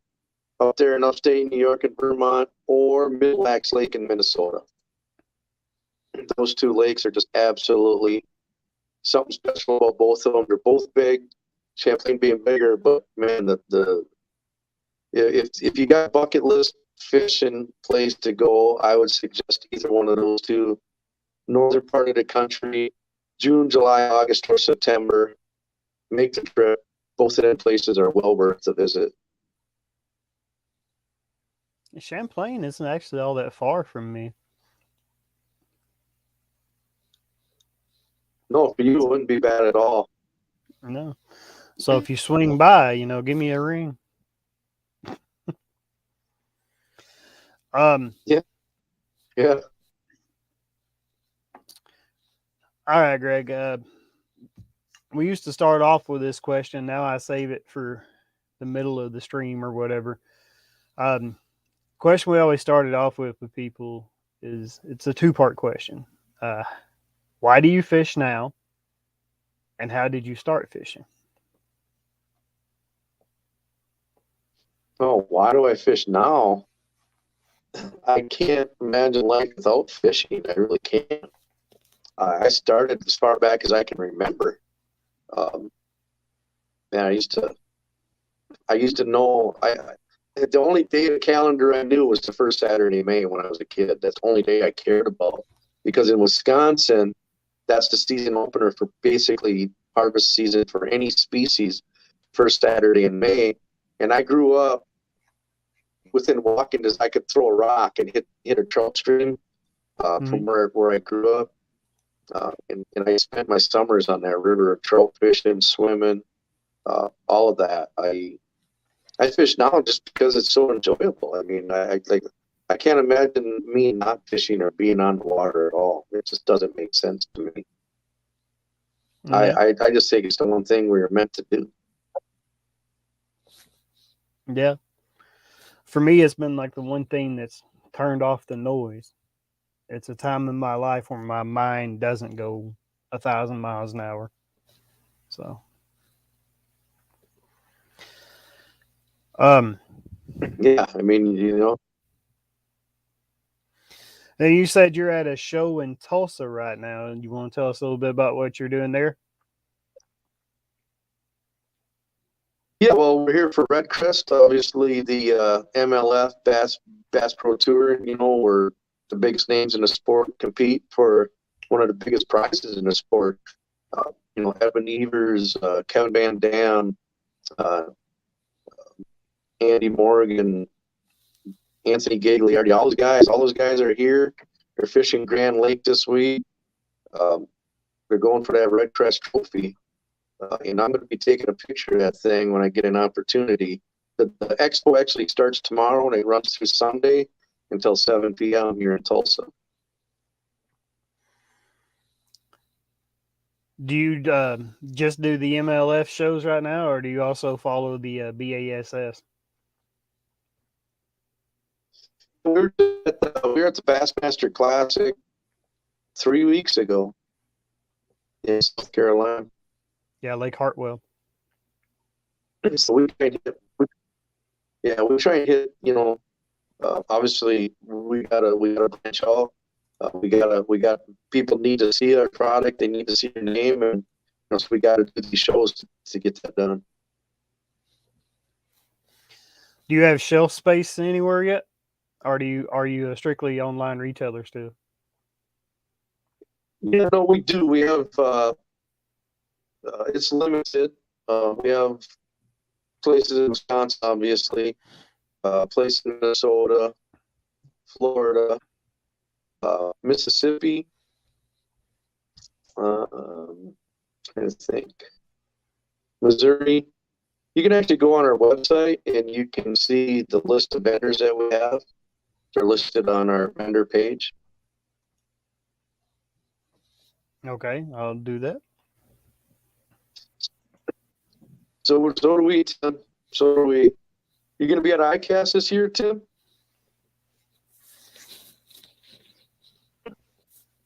S2: up there in upstate New York and Vermont, or Mille Lacs Lake in Minnesota. Those two lakes are just absolutely something special about both of them. They're both big, Champlain being bigger, but man, if you got a bucket list fishing place to go, I would suggest either one of those two. Northern part of the country, June, July, August, or September. Make the trip. Both of them places are well worth the visit.
S1: Champlain isn't actually all that far from me.
S2: No, for you, it wouldn't be bad at all.
S1: No. So if you swing by, give me a ring.
S2: Yeah.
S1: All right, Greg. We used to start off with this question. Now I save it for the middle of the stream or whatever. Question we always started off with people is it's a two-part question. Why do you fish now? And how did you start fishing?
S2: Oh, why do I fish now? I can't imagine life without fishing. I really can't. I started as far back as I can remember. Man, I used to know. The only day of the calendar I knew was the first Saturday in May when I was a kid. That's the only day I cared about, because in Wisconsin, that's the season opener for basically harvest season for any species, first Saturday in May. And I grew up within walking distance. I could throw a rock and hit a trout stream from where I grew up. And I spent my summers on that river, trout fishing, swimming, all of that. I fish now just because it's so enjoyable. I mean, I can't imagine me not fishing or being on the water at all. It just doesn't make sense to me. Yeah. I just think it's the one thing we're meant to do.
S1: Yeah. For me, it's been like the one thing that's turned off the noise. It's a time in my life where my mind doesn't go 1,000 miles an hour. So,
S2: yeah, I mean,
S1: Now you said you're at a show in Tulsa right now, and you want to tell us a little bit about what you're doing there?
S2: Yeah, well, we're here for Red Crest, obviously the MLF Bass Pro Tour. Where the biggest names in the sport compete for one of the biggest prizes in the sport. Evan Evers, Kevin Van Dam, Andy Morgan, Anthony Gagliardi, all those guys are here. They're fishing Grand Lake this week. They're going for that Red Crest trophy. And I'm going to be taking a picture of that thing when I get an opportunity. The expo actually starts tomorrow, and it runs through Sunday until 7 p.m. here in Tulsa.
S1: Do you just do the MLF shows right now, or do you also follow the BASS?
S2: We were at the Bassmaster Classic 3 weeks ago in South Carolina.
S1: Yeah, Lake Hartwell.
S2: So we try and hit, we try and hit, obviously we gotta branch out. We got people need to see our product. They need to see your name, and so we got to do these shows to get that done.
S1: Do you have shelf space anywhere yet, or are you a strictly online retailer still?
S2: Yeah, no, we do. We have it's limited. We have places in Wisconsin, obviously, places in Minnesota, Florida, Mississippi. I think Missouri. You can actually go on our website and you can see the list of vendors that we have. They're listed on our vendor page.
S1: Okay, I'll do that.
S2: So do we, Tim. So do we. You going to be at ICAST this year, Tim?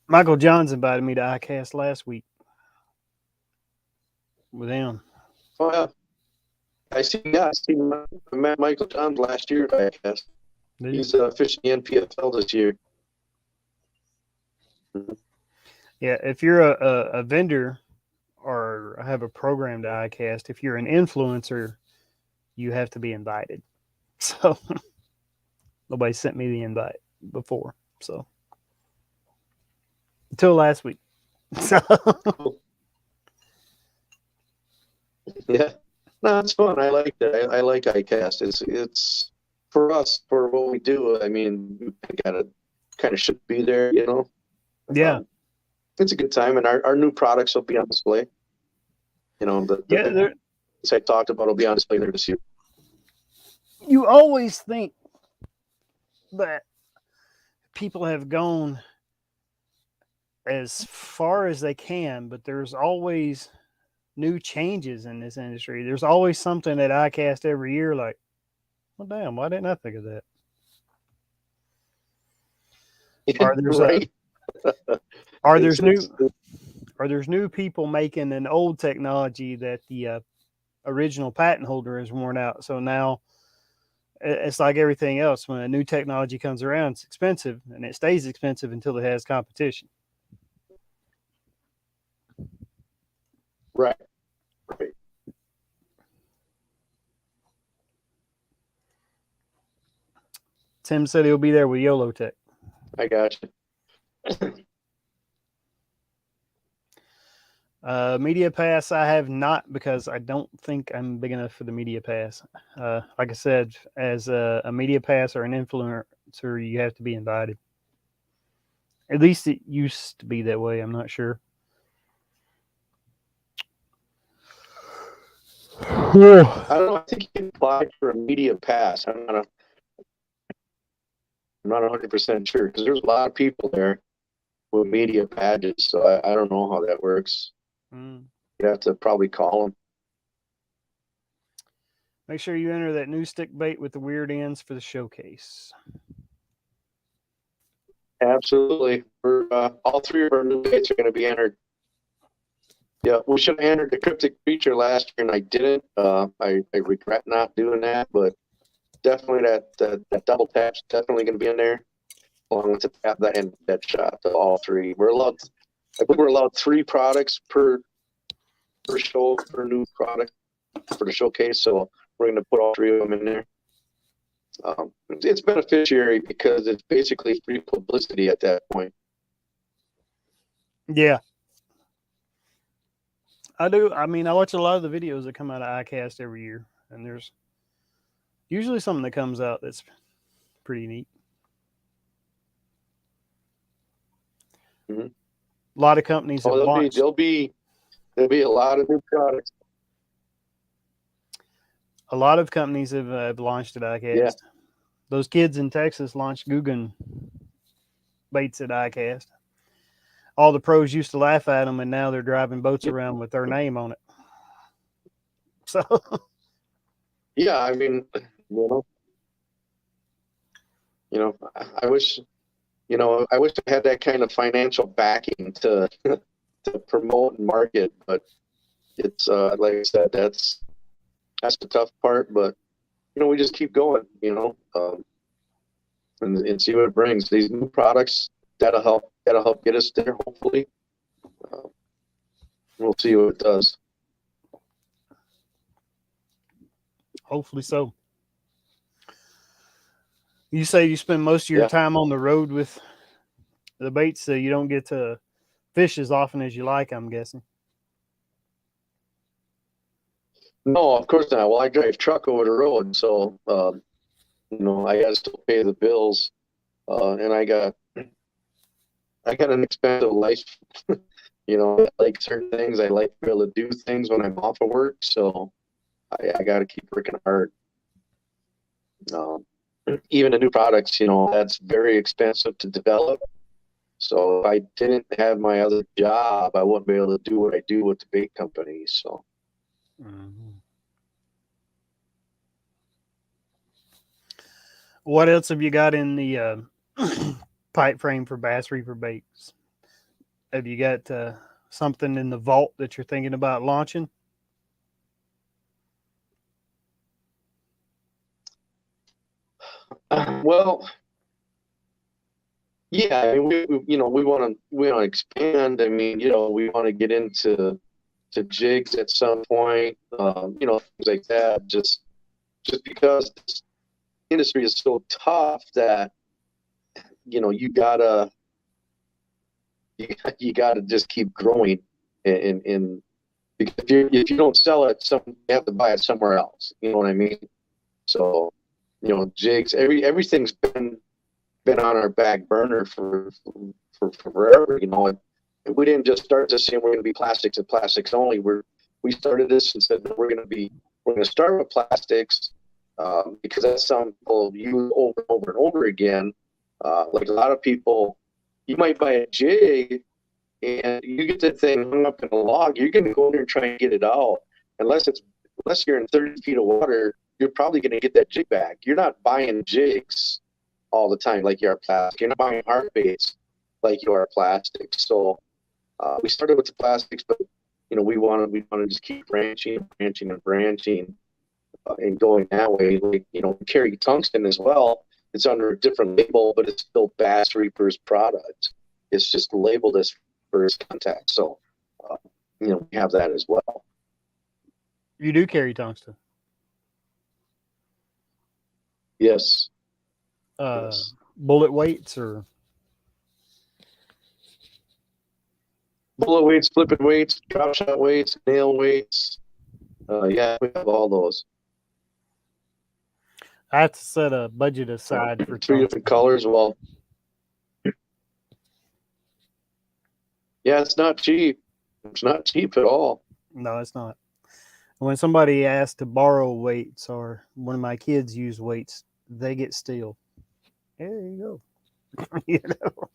S1: Michael Johns invited me to ICAST last week with him.
S2: Oh, yeah. I met Michael Johns last year at ICAST. He's fishing the NPFL this year.
S1: Yeah, if you're a vendor or have a program to ICAST, if you're an influencer, you have to be invited. So nobody sent me the invite before. So until last week. So
S2: yeah, no, it's fun. I like that. I like ICAST. It's for us, for what we do. I mean, we gotta kind of should be there,
S1: Yeah.
S2: It's a good time, and our new products will be on display. The I talked about will be on display there this year.
S1: You always think that people have gone as far as they can, but there's always new changes in this industry. There's always something at ICAST every year like, well, damn, why didn't I think of that? Or there's new people making an old technology that the original patent holder has worn out. So now it's like everything else. When a new technology comes around, it's expensive, and it stays expensive until it has competition.
S2: Right.
S1: Tim said he'll be there with YOLO Tech.
S2: I got you.
S1: Media Pass, I have not, because I don't think I'm big enough for the Media Pass. Like I said, as a Media Pass or an influencer, you have to be invited. At least it used to be that way. I'm not sure.
S2: I don't know. I think you can apply for a Media Pass. I'm not 100% sure, because there's a lot of people there with media badges. So I don't know how that works. You have to probably call them.
S1: Make sure you enter that new stick bait with the weird ends for the showcase.
S2: Absolutely. All three of our new baits are going to be entered. Yeah, we should have entered the cryptic creature last year, and I didn't. I regret not doing that, but definitely that double tap's definitely going to be in there, along with the tap that and that shot. To all three, I think we're allowed 3 products per show, per new product for the showcase. So we're going to put all 3 of them in there. It's beneficiary because it's basically free publicity at that point.
S1: Yeah. I do. I mean, I watch a lot of the videos that come out of ICAST every year, and there's usually something that comes out that's pretty neat.
S2: Mm-hmm.
S1: A lot of companies have launched.
S2: There'll be a lot of new products.
S1: A lot of companies have launched at ICAST. Yeah. Those kids in Texas launched Guggen baits at ICAST. All the pros used to laugh at them, and now they're driving boats around with their name on it. So,
S2: yeah, I mean, I wish I had that kind of financial backing to promote and market, but it's like I said, That's the tough part, but we just keep going, and see what it brings. These new products that'll help get us there. Hopefully, we'll see what it does.
S1: Hopefully so. You say you spend most of your time on the road with the baits, so you don't get to fish as often as you like, I'm guessing.
S2: No, of course not. Well, I drive truck over the road, so I got to still pay the bills, and I got an expensive life. I like certain things. I like to be able to do things when I'm off of work, so I got to keep working hard. Even the new products, that's very expensive to develop. So if I didn't have my other job, I wouldn't be able to do what I do with the bait company. So.
S1: What else have you got in the pipe frame for Bass Reaper baits? Have you got something in the vault that you're thinking about launching?
S2: Well, yeah, I mean, we want to expand. I mean, we want to get into jigs at some point. Things like that. Just because this industry is so tough that you gotta just keep growing, and because if you don't sell it, you have to buy it somewhere else. You know what I mean? So, jigs, everything's been on our back burner for forever. And we didn't just start this saying we're going to be plastics and plastics only. We started this and said that we're going to start with plastics because that's something people use over and over and over again. Like a lot of people, you might buy a jig and you get that thing hung up in a log. You're going to go in there and try and get it out. Unless you're in 30 feet of water, you're probably going to get that jig back. You're not buying jigs all the time like you are plastic. You're not buying hard baits like you are plastic. So we started with the plastics, but we want to just keep branching and going that way. Like we carry tungsten as well. It's under a different label, but it's still Bass Reaper's product. It's just labeled as first contact. So we have that as well.
S1: You do carry tungsten?
S2: Yes.
S1: Yes. Bullet weights or
S2: bullet weights, flipping weights, drop shot weights, nail weights. Yeah, we have all those.
S1: I have to set a budget aside for
S2: three different colors. Well, yeah, it's not cheap. It's not cheap at all.
S1: No, it's not. When somebody asks to borrow weights or one of my kids use weights, they get steel. There you go.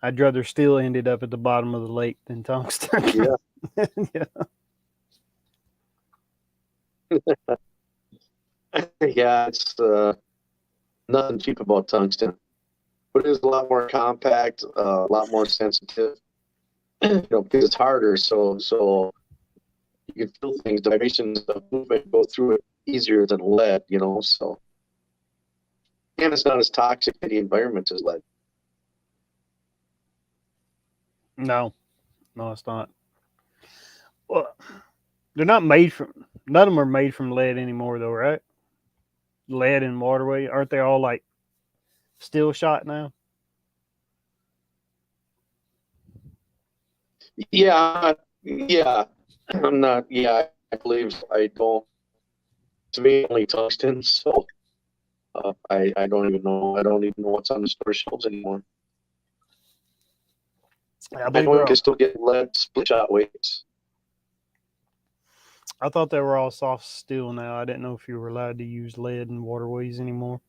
S1: I'd rather steel ended up at the bottom of the lake than tungsten.
S2: Yeah. Yeah, it's nothing cheap about tungsten, but it is a lot more compact, a lot more sensitive. Because it's harder, so you can feel things, the vibrations of movement go through it easier than lead. So, and it's not as toxic to the environment as lead.
S1: No, it's not. Well, they're not made from. None of them are made from lead anymore, though, right? Lead and waterway, aren't they all like steel shot now?
S2: Yeah. I'm not. Yeah, I believe I don't. To me, only tungsten. So I don't even know. I don't even know what's on the store shelves anymore. I know you can still get lead split shot weights.
S1: I thought they were all soft steel now. I didn't know if you were allowed to use lead in waterways anymore.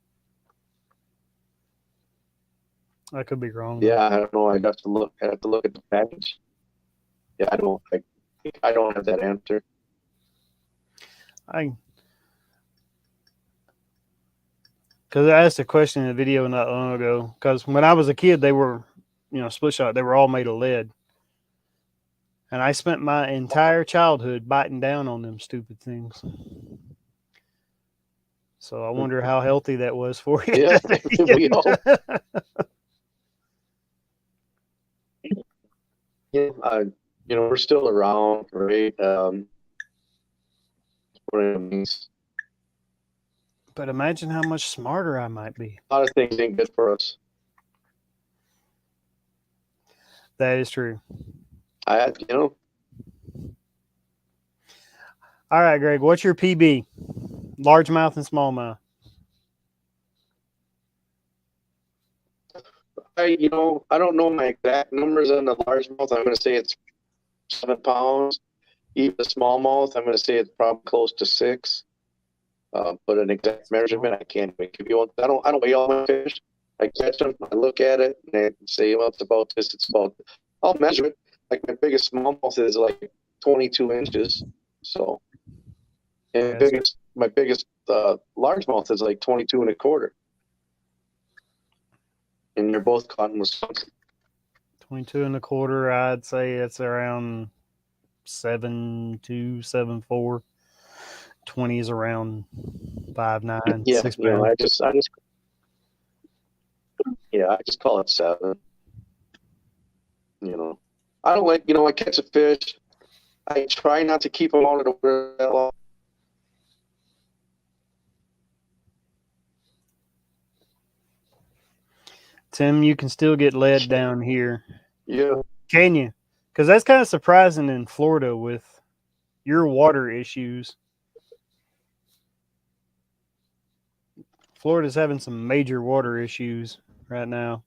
S1: I could be wrong.
S2: Yeah, I don't know. I'd have to look. At the package. Yeah, I don't have that answer.
S1: Because I asked a question in a video not long ago. Because when I was a kid, they were, split shot. They were all made of lead. And I spent my entire childhood biting down on them stupid things. So I wonder how healthy that was for you.
S2: Yeah, we all. Yeah, we're still around, right? What it means.
S1: But imagine how much smarter I might be.
S2: A lot of things ain't good for us.
S1: That is true.
S2: I, you know,
S1: All right, Greg, what's your PB? Largemouth and smallmouth.
S2: I don't know my exact numbers on the largemouth. I'm going to say it's 7 pounds. Even the smallmouth, I'm going to say it's probably close to 6. But an exact measurement, I can't give you one. I don't weigh all my fish. I catch them, I look at it, and I say, well, it's about this. It's about. I'll measure it. Like my biggest smallmouth is like 22 inches. So, and my biggest largemouth is like 22 and a quarter. And they're both caught in Wisconsin.
S1: 22 and a quarter, I'd say it's around 7'2", 7'4". 20 is around 5'9",
S2: Yeah,
S1: 6 pounds.
S2: I just call it 7. I don't like, I catch a fish. I try not to keep them out of the water that long.
S1: Tim, you can still get lead down here.
S2: Yeah.
S1: Can you? Because that's kind of surprising in Florida with your water issues. Florida's having some major water issues right now.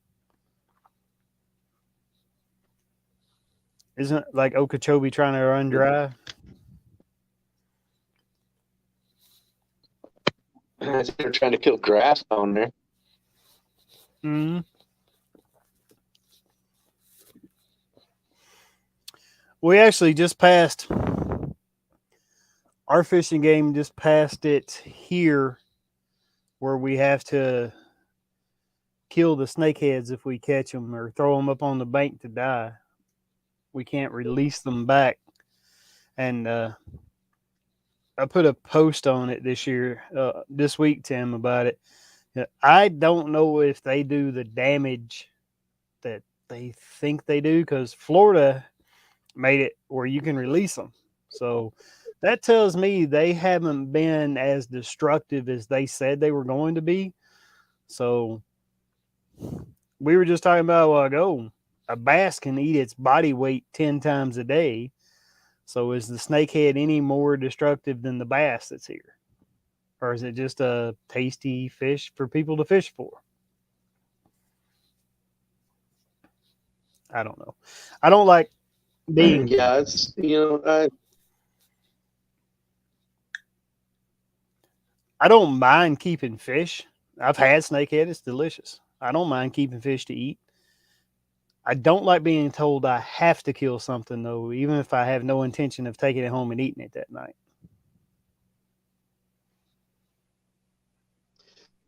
S1: Isn't it like Okeechobee trying to run dry?
S2: I think they're trying to kill grass down there.
S1: Mm-hmm. We actually just passed, our fishing game just passed it here where we have to kill the snakeheads if we catch them or throw them up on the bank to die. We can't release them back. And I put a post on it this week, Tim, about it. I don't know if they do the damage that they think they do because Florida made it where you can release them. So that tells me they haven't been as destructive as they said they were going to be. So we were just talking about a while ago, a bass can eat its body weight 10 times a day. So is the snakehead any more destructive than the bass that's here? Or is it just a tasty fish for people to fish for? I don't know. I don't like being.
S2: Yeah, it's,
S1: I don't mind keeping fish. I've had snakehead. It's delicious. I don't mind keeping fish to eat. I don't like being told I have to kill something, though, even if I have no intention of taking it home and eating it that night.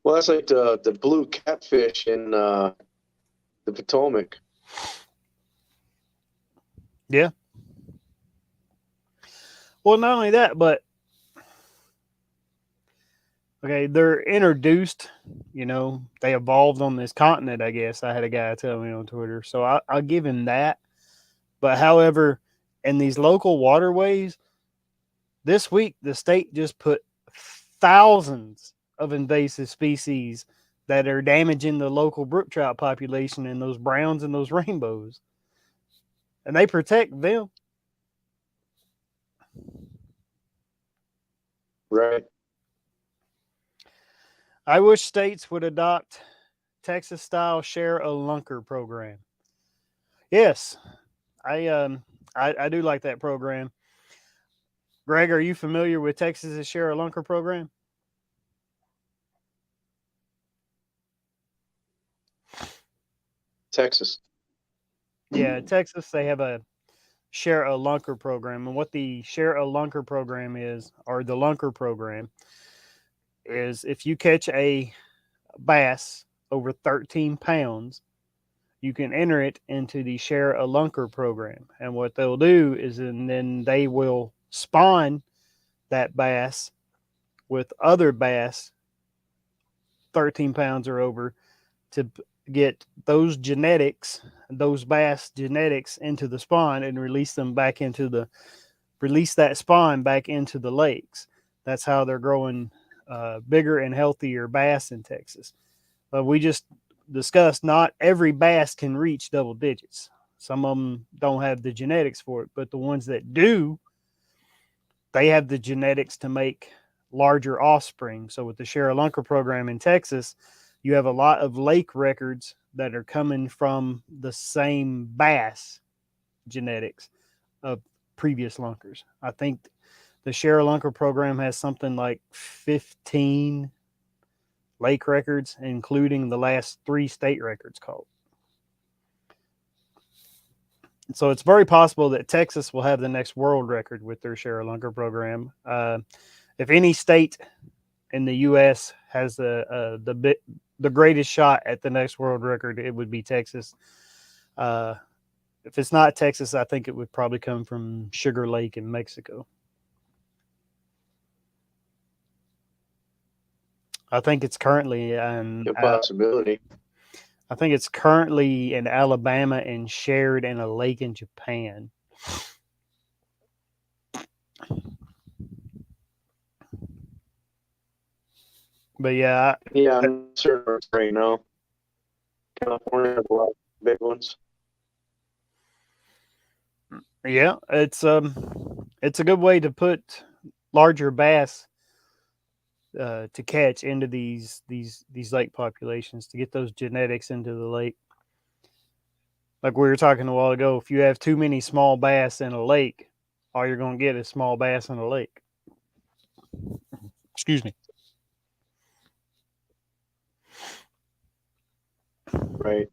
S2: well, that's like the blue catfish in the Potomac.
S1: Yeah. Well, not only that, but okay, they're introduced, they evolved on this continent, I guess. I had a guy tell me on Twitter. So I'll give him that. But however, in these local waterways, this week, the state just put thousands of invasive species that are damaging the local brook trout population and those browns and those rainbows. And they protect them.
S2: Right.
S1: I wish states would adopt Texas-style share a lunker program. Yes, I do like that program. Greg, are you familiar with Texas's share a lunker program?
S2: Texas.
S1: Yeah, Texas, they have a share a lunker program. And what the share a lunker program is, or the lunker program, is if you catch a bass over 13 pounds, you can enter it into the Share a Lunker program. And what they'll do is, and then they will spawn that bass with other bass 13 pounds or over to get those genetics, those bass genetics into the spawn and release that spawn back into the lakes. That's how they're growing bigger and healthier bass in Texas. But we just discussed not every bass can reach double digits. Some of them don't have the genetics for it, but the ones that do, they have the genetics to make larger offspring. So with the Share a Lunker program in Texas, you have a lot of lake records that are coming from the same bass genetics of previous lunkers. I think the Share a Lunker program has something like 15 lake records, including the last 3 state records called. So it's very possible that Texas will have the next world record with their Share a Lunker program. If any state in the U.S. has the greatest shot at the next world record, it would be Texas. If it's not Texas, I think it would probably come from Sugar Lake in Mexico. I think it's currently in
S2: A possibility.
S1: I think it's currently in Alabama and shared in a lake in Japan. But yeah,
S2: I'm certain right now. California has a lot of big ones.
S1: yeah, it's a good way to put larger bass to catch into these lake populations, to get those genetics into the lake. Like we were talking a while ago, if you have too many small bass in a lake, all you're going to get is small bass in a lake. Excuse me.
S2: Right.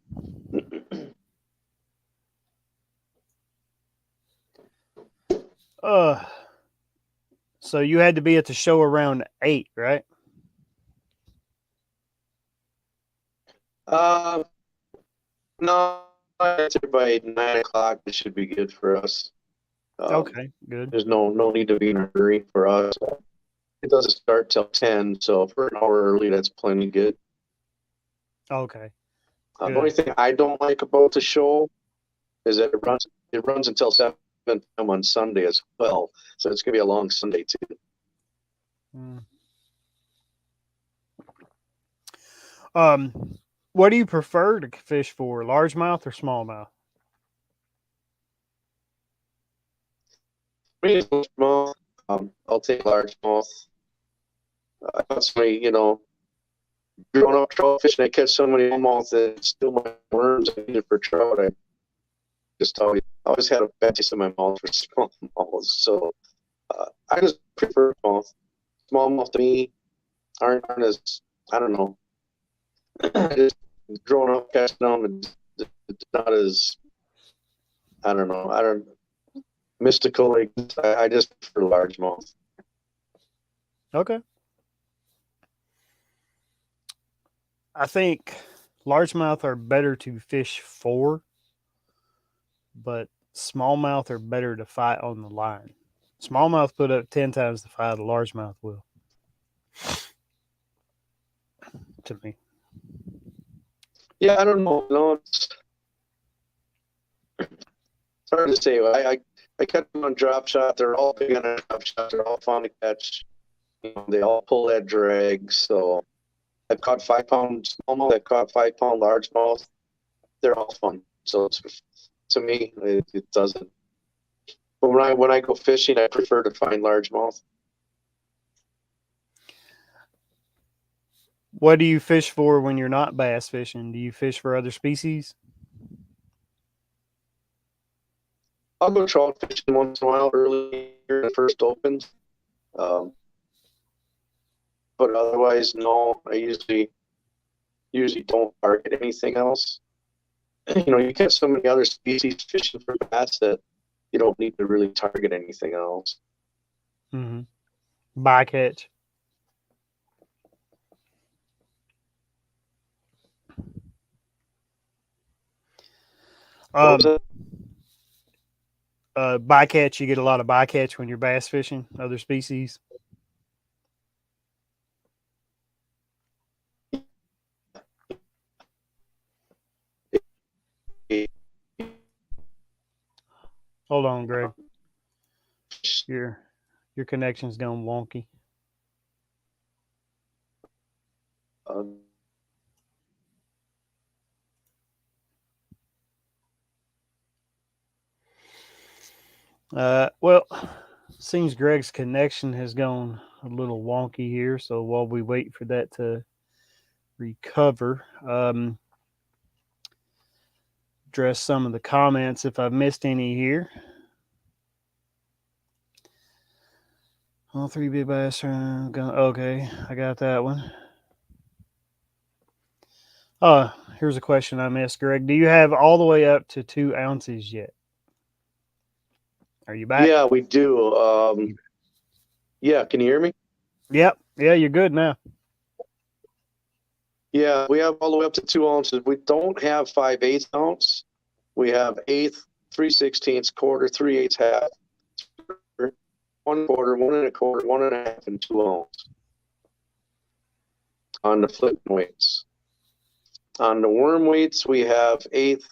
S1: So you had to be at the show around 8, right?
S2: No, it's by 9 o'clock. It should be good for us.
S1: Okay, good.
S2: There's no need to be in a hurry for us. It doesn't start till 10, so for an hour early, that's plenty good.
S1: Okay.
S2: The only thing I don't like about the show is that it runs until 7 p.m. on Sunday as well. So it's gonna be a long Sunday too.
S1: What do you prefer to fish for, largemouth or smallmouth?
S2: Me, it's small. I'll take largemouth. I got so many, growing up trout fishing, I catch so many smallmouth that still my worms I need it for trout. I just always had a bad taste in my mouth for smallmouth. So I just prefer smallmouth. Smallmouth to me aren't as, I don't know. Just growing up catching them, it's not as, I don't know, mystical. Like, I just prefer largemouth.
S1: Okay. I think largemouth are better to fish for, but smallmouth are better to fight on the line. Smallmouth put up 10 times the fight a largemouth will. To me.
S2: Yeah, I don't know. No, it's hard to say. I catch them on drop shot. They're all big on a drop shot. They're all fun to catch. They all pull that drag. So I've caught 5-pound smallmouth. I've caught 5-pound largemouth. They're all fun. So to me, it doesn't. But when I go fishing, I prefer to find largemouth.
S1: What do you fish for when you're not bass fishing? Do you fish for other species?
S2: I'll go trout fishing once in a while early when it first opens. But otherwise, no. I usually don't target anything else. You catch so many other species fishing for bass that you don't need to really target anything else.
S1: Mm-hmm. Bycatch.
S2: What was
S1: Um,
S2: that?
S1: bycatch, you get a lot of bycatch when you're bass fishing other species. Hold on, Greg. Your your connection's going wonky.
S2: Uh,
S1: Well, seems Greg's connection has gone a little wonky here. So while we wait for that to recover, address some of the comments if I've missed any here. All three big bass are gone. Okay, I got that one. Here's a question I missed, Greg. Do you have all the way up to 2 ounces yet? Are you back?
S2: yeah, we do. Yeah, can you hear me?
S1: Yep. Yeah, you're good now.
S2: Yeah, we have all the way up to 2 ounces. We don't have 5/8 ounce. We have eighth, 3/16, quarter, 3/8, half, 1/4, 1 1/4, 1 1/2, and 2 ounce on the flip weights. On the worm weights, we have eighth,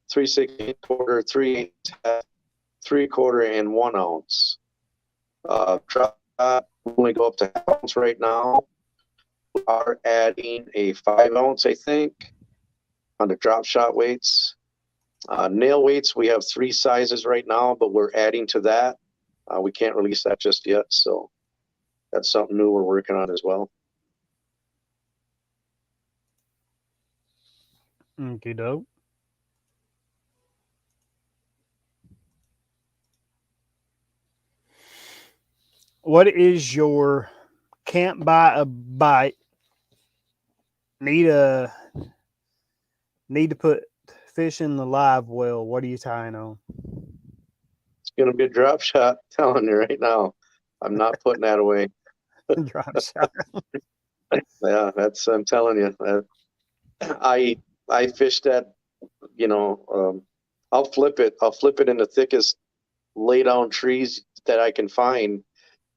S2: 3/16, quarter, 3/8, half, 3/4, and 1 ounce. Drop only go up to half ounce right now. We are adding a 5 ounce, I think, on the drop shot weights. Nail weights, we have 3 sizes right now, but we're adding to that. We can't release that just yet, so that's something new we're working on as well.
S1: Okay, dope. What is your can't buy a bite? Need a need to put fish in the live well. What are you tying on?
S2: It's going to be a drop shot, I'm telling you right now. I'm not putting that away.
S1: Drop shot.
S2: Yeah, I'm telling you. I fished that, I'll flip it. I'll flip it in the thickest lay down trees that I can find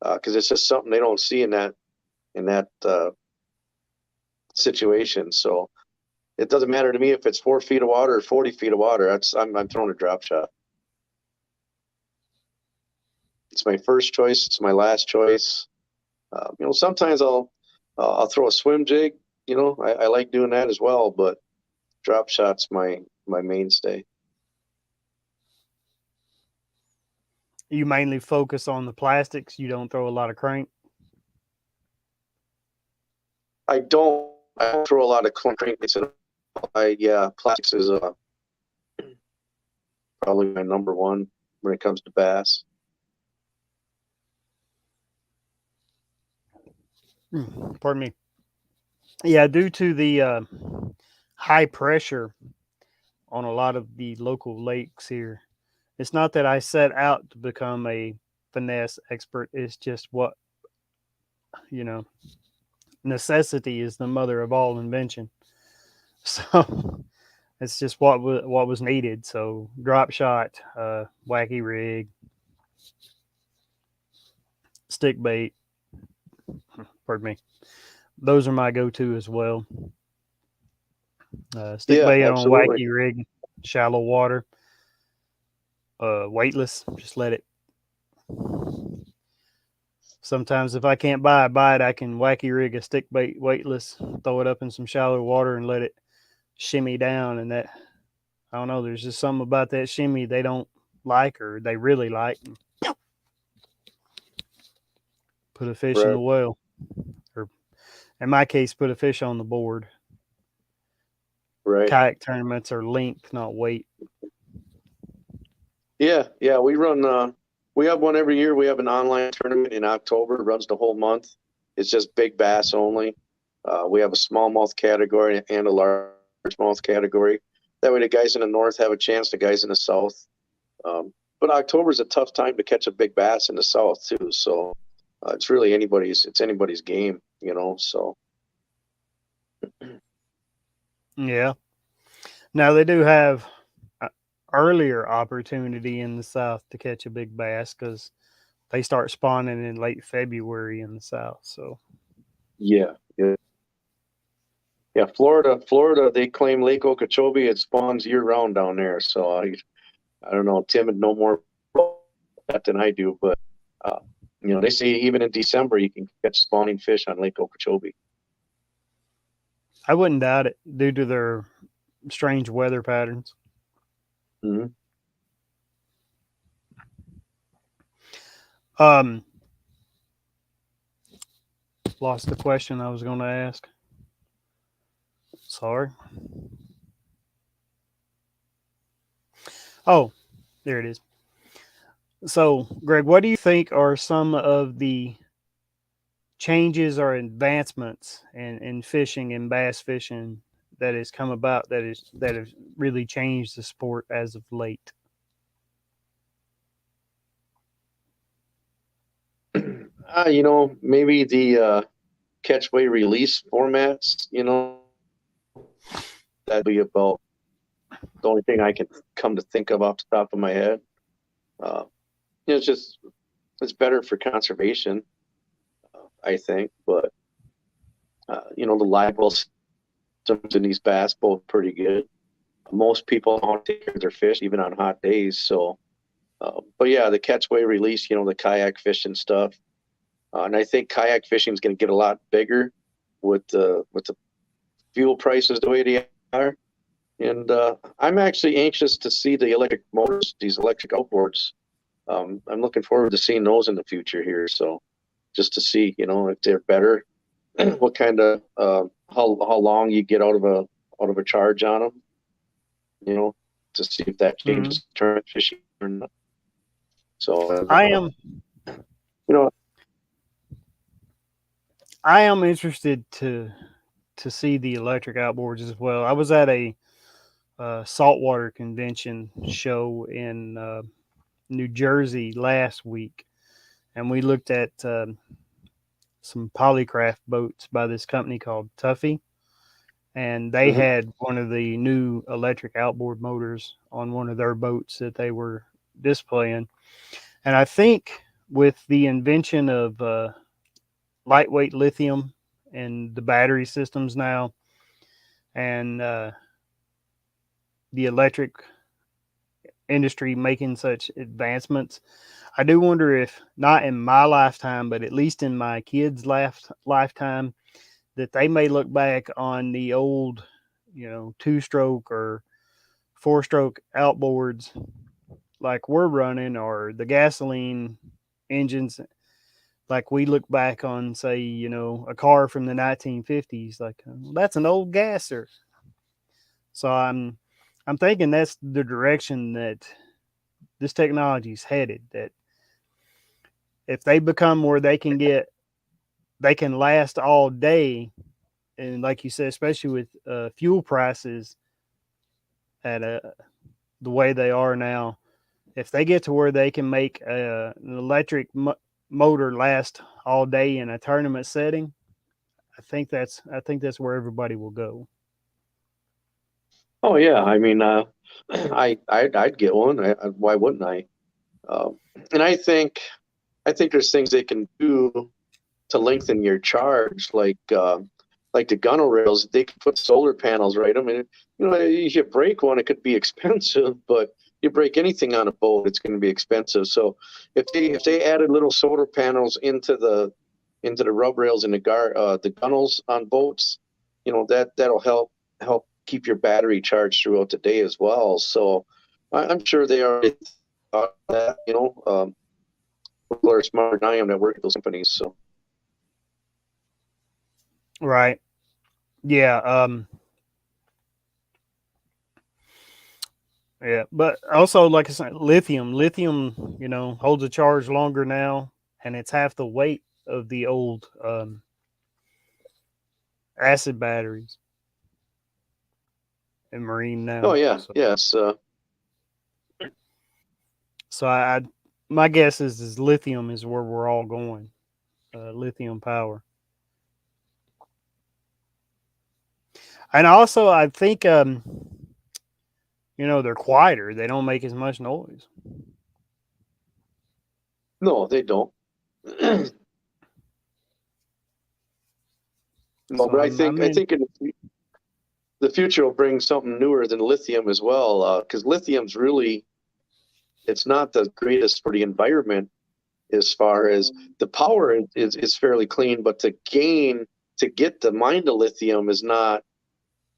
S2: because it's just something they don't see in that situation. So it doesn't matter to me if it's 4 feet of water or 40 feet of water. I'm throwing a drop shot. It's my first choice. It's my last choice. Sometimes I'll throw a swim jig. I like doing that as well, but drop shot's my mainstay.
S1: You mainly focus on the plastics. You don't throw a lot of crank.
S2: I don't throw a lot of crankbaits in. Plastics is probably my number one when it comes to bass.
S1: Pardon me. Yeah, due to the high pressure on a lot of the local lakes here, it's not that I set out to become a finesse expert. It's just what you know. Necessity is the mother of all invention. So it's just what was needed. So drop shot, wacky rig, stick bait. Pardon me. Those are my go-to as well. Stick
S2: Yeah,
S1: bait on
S2: absolutely.
S1: wacky rig, shallow water, weightless. Just let it. Sometimes if I can't buy a bite, I can wacky rig a stick bait weightless, throw it up in some shallow water, and let it shimmy down. And that I don't know. There's just something about that shimmy they don't like or they really like. Put a fish in
S2: Right.
S1: the well, or in my case, put a fish on the board.
S2: Right.
S1: Kayak tournaments are length, not weight.
S2: Yeah, yeah. We have one every year. We have an online tournament in October. It runs the whole month. It's just big bass only. We have a smallmouth category and a largemouth category. That way, the guys in the north have a chance. The guys in the south. But October is a tough time to catch a big bass in the south too. So it's really anybody's game. So
S1: Yeah. Now they do have. earlier opportunity in the south to catch a big bass because they start spawning in late February in the south. So
S2: Yeah, yeah, yeah. Florida. They claim Lake Okeechobee. It spawns year round down there. So I don't know. Tim would know more about that than I do, but uh, they say even in December you can catch spawning fish on Lake Okeechobee.
S1: I wouldn't doubt it due to their strange weather patterns.
S2: Hmm.
S1: Um, Lost the question I was going to ask. Sorry. Oh, there it is. So, Greg, what do you think are some of the changes or advancements in fishing and bass fishing that has come about that has really changed the sport as of late?
S2: Maybe the catch weigh release formats. That'd be about the only thing I can come to think of off the top of my head. Uh, it's better for conservation, I think. But the live well systems in these bass both pretty good. Most people know how to take care of their fish even on hot days. So, but yeah, the catch weigh release, the kayak fishing stuff, and I think kayak fishing is going to get a lot bigger with the fuel prices the way they are. And I'm actually anxious to see the electric motors, these electric outboards. I'm looking forward to seeing those in the future here. So just to see, if they're better, what kind of how long you get out of a charge on them, you know, to see if that
S1: Mm-hmm.
S2: changes tournament fishing or not. So
S1: I am
S2: you know,
S1: I am interested to see the electric outboards as well. I was at a saltwater convention show in New Jersey last week, and we looked at some polycraft boats by this company called Tuffy, and they
S2: mhm.
S1: had one of the new electric outboard motors on one of their boats that they were displaying. And I think with the invention of lightweight lithium and the battery systems now, and the electric industry making such advancements, I do wonder if not in my lifetime, but at least in my kids' lifetime, that they may look back on the old, two-stroke or four-stroke outboards like we're running, or the gasoline engines like we look back on, say, a car from the 1950s, like, well, that's an old gasser. So I'm thinking that's the direction that this technology is headed. That if they become where they can last all day, and like you said, especially with fuel prices at the way they are now, if they get to where they can make an electric motor last all day in a tournament setting, I think that's where everybody will go.
S2: Oh yeah, I mean, I'd get one. Why wouldn't I? And I think there's things they can do to lengthen your charge, like the gunnel rails. They could put solar panels, right? I mean, if you break one, it could be expensive, but you break anything on a boat, it's going to be expensive. So if they added little solar panels into the rub rails and the gunnels on boats, that'll help keep your battery charged throughout the day as well. So I'm sure they already thought that. People are smarter than I am that work at those companies. So
S1: Right. Yeah. Yeah. But also, like I said, lithium, holds a charge longer now, and it's half the weight of the old acid batteries in marine
S2: oh
S1: now.
S2: yeah,
S1: So,
S2: yes,
S1: so my guess is lithium is where we're all going. Lithium power, and also I think they're quieter. They don't make as much noise.
S2: No, they don't. No,
S1: So
S2: but I
S1: I
S2: think I
S1: mean,
S2: think in the future will bring something newer than lithium as well. Because lithium's really, it's not the greatest for the environment as far as the power is fairly clean, but to get the mine to lithium is not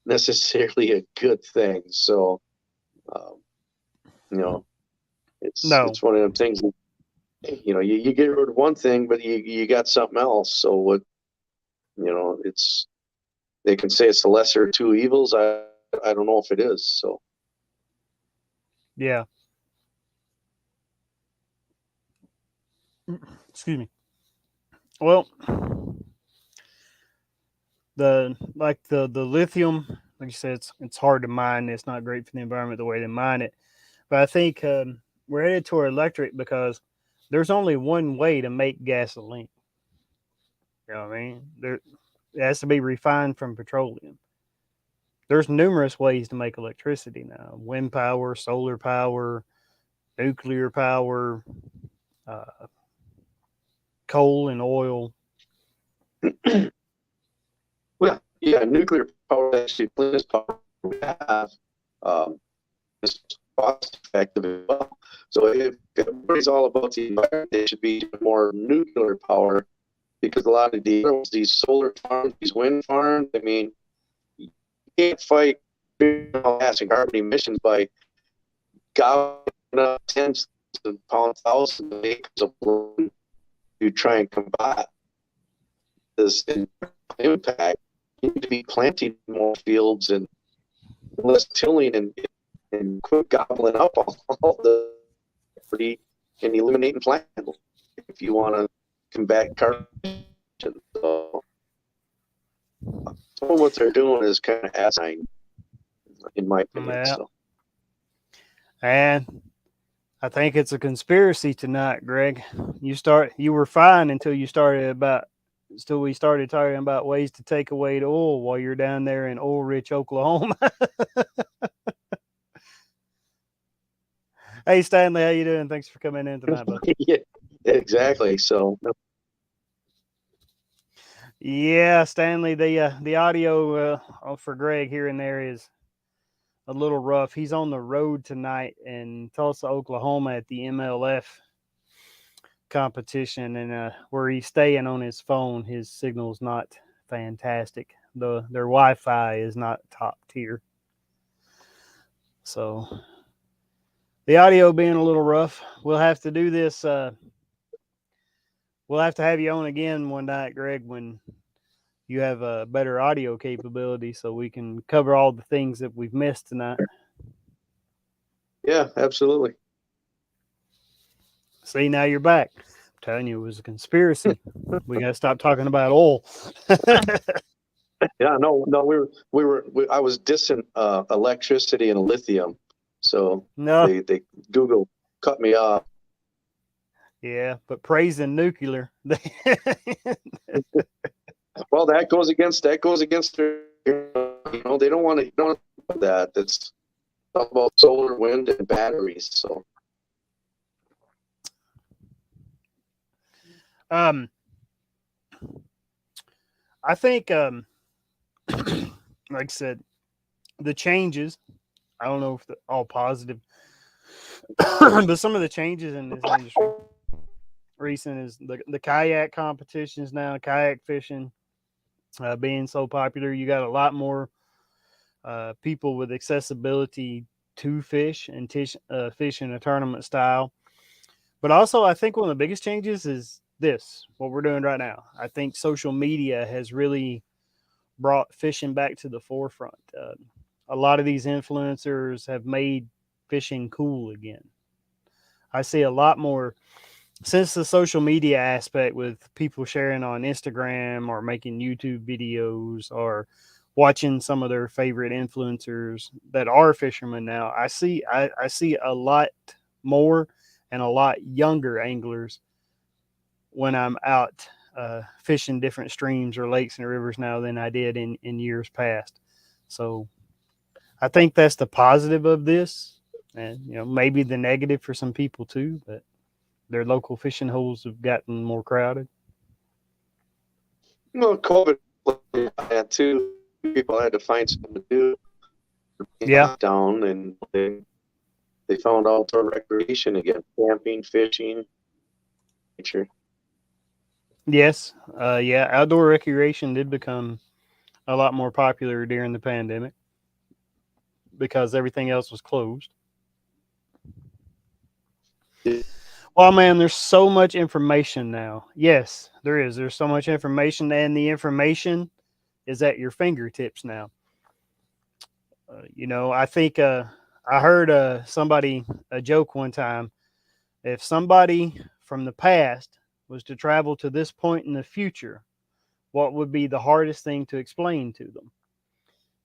S2: necessarily a good thing. So, um, you know,
S1: no,
S2: it's one of them things. You get rid of one thing, but you got something else. So what, it's they can say it's the lesser of two evils. I don't know if it is. So
S1: yeah. Excuse me. Well, the lithium, like you said, it's hard to mine. It's not great for the environment the way they mine it. But I think we're headed toward electric because there's only one way to make gasoline. You know what I mean? It has to be refined from petroleum. There's numerous ways to make electricity now: wind power, solar power, nuclear power, uh, coal and oil.
S2: well, yeah, nuclear power is actually the cleanest power we have. Um, it's cost effective as well. So if everybody's all about the environment, they should be doing more nuclear power because a lot of these solar farms, these wind farms, I mean, you can't fight gas and carbon emissions by gobbling up tens of pounds, thousands of acres of land to try and combat this impact. You need to be planting more fields and less tilling and quit gobbling up all the property and eliminating plant if you want to combat carbon. So some of what they're doing is kind of asinine, in my opinion.
S1: Yeah.
S2: So
S1: And I think it's a conspiracy tonight, Greg. You were fine until we started talking about ways to take away the oil while you're down there in oil rich Oklahoma. Hey Stanley, how you doing? Thanks for coming in tonight, bud.
S2: yeah, exactly. So
S1: Yeah, Stanley, the audio for Greg here and there is a little rough. He's on the road tonight in Tulsa, Oklahoma at the MLF competition, and where he's staying on his phone, his signal's not fantastic. Their Wi-Fi is not top tier, so the audio being a little rough. We'll have to do this. We'll have to have you on again one night, Greg, when you have a better audio capability, so we can cover all the things that we've missed tonight.
S2: yeah, absolutely.
S1: See, now you're back. I'm telling you, it was a conspiracy. We got to stop talking about oil.
S2: Yeah, no, I was dissing electricity and lithium, so
S1: No,
S2: they Google cut me off.
S1: yeah, but praising nuclear.
S2: Well, that goes against their, they don't want that. That's about solar, wind, and batteries. So
S1: um, I think, like I said, the changes. I don't know if they're all positive, but some of the changes in this industry recent is the kayak competitions now, kayak fishing being so popular. You got a lot more people with accessibility to fish and fish in a tournament style. But also, I think one of the biggest changes is what we're doing right now. I think social media has really brought fishing back to the forefront. A lot of these influencers have made fishing cool again. I see a lot more since the social media aspect with people sharing on Instagram or making YouTube videos or watching some of their favorite influencers that are fishermen now. I see a lot more and a lot younger anglers when I'm out fishing different streams or lakes and rivers now than I did in years past. So I think that's the positive of this, and maybe the negative for some people too. But their local fishing holes have gotten more crowded.
S2: Well, COVID that too. People had to find something to do.
S1: Yeah.
S2: Down, and they found outdoor recreation again: camping, fishing, nature.
S1: Yes. Yeah. Outdoor recreation did become a lot more popular during the pandemic because everything else was closed.
S2: Yeah.
S1: Well, man, there's so much information now. Yes, there is. There's so much information, and the information is at your fingertips now. I think I heard somebody a joke one time. If somebody from the past was to travel to this point in the future, what would be the hardest thing to explain to them?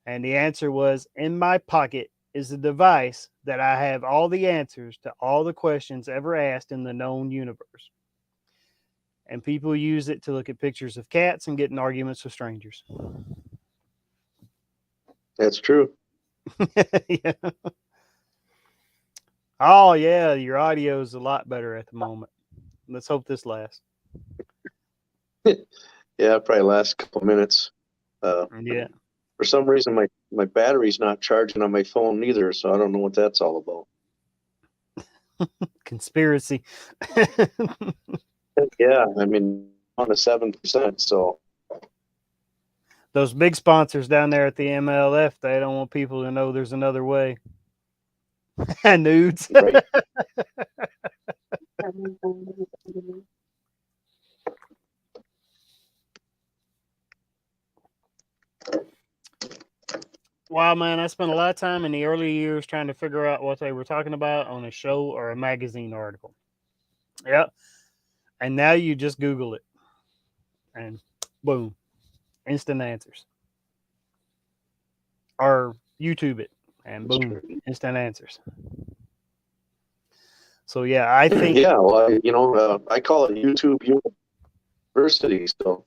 S1: And the answer was, in my pocket is a device that I have all the answers to all the questions ever asked in the known universe. And people use it to look at pictures of cats and get in arguments with strangers.
S2: That's true.
S1: Yeah. Oh, yeah, your audio is a lot better at the moment. Let's hope this lasts.
S2: Yeah, probably last couple minutes.
S1: Yeah.
S2: For some reason, my battery's not charging on my phone neither, so I don't know what that's all about.
S1: Conspiracy.
S2: Yeah, I mean, on to 7%. So
S1: Those big sponsors down there at the MLF, they don't want people to know there's another way. Nudes.
S2: right.
S1: Wow, man, I spent a lot of time in the early years trying to figure out what they were talking about on a show or a magazine article. Yep. And now you just Google it and boom, instant answers. Or YouTube it and boom, instant answers. So, yeah, I think.
S2: Yeah, well, I call it YouTube University. So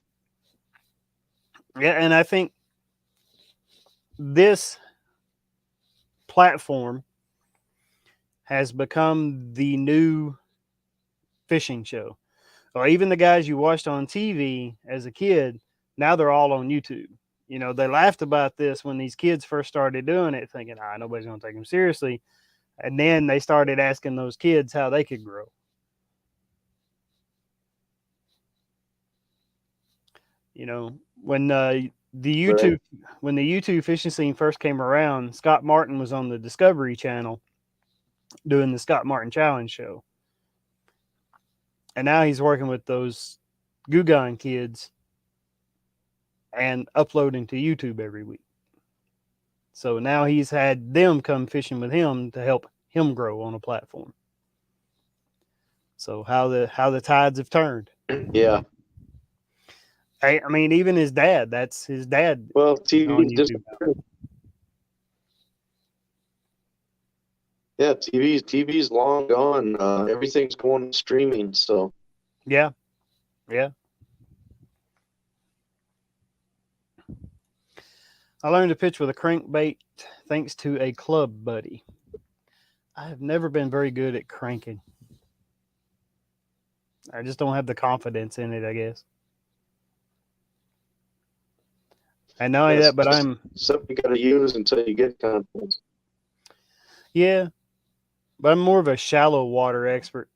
S1: Yeah, and I think this platform has become the new fishing show. Or even the guys you watched on TV as a kid, now they're all on YouTube. They laughed about this when these kids first started doing it, thinking, nobody's going to take them seriously. And then they started asking those kids how they could grow. When the YouTube fishing scene first came around, Scott Martin was on the Discovery Channel doing the Scott Martin Challenge show. And now he's working with those Gugan kids and uploading to YouTube every week. So now he's had them come fishing with him to help him grow on a platform. So how the tides have turned.
S2: yeah.
S1: I mean, even his dad. That's his dad.
S2: Well,
S1: on
S2: TV's just
S1: YouTube now.
S2: Yeah, TV's long gone. Everything's going streaming. So
S1: Yeah. I learned to pitch with a crankbait thanks to a club buddy. I have never been very good at cranking. I just don't have the confidence in it, I guess. And not only that, but I'm
S2: something you got to use until you get confidence.
S1: Yeah, but I'm more of a shallow water expert.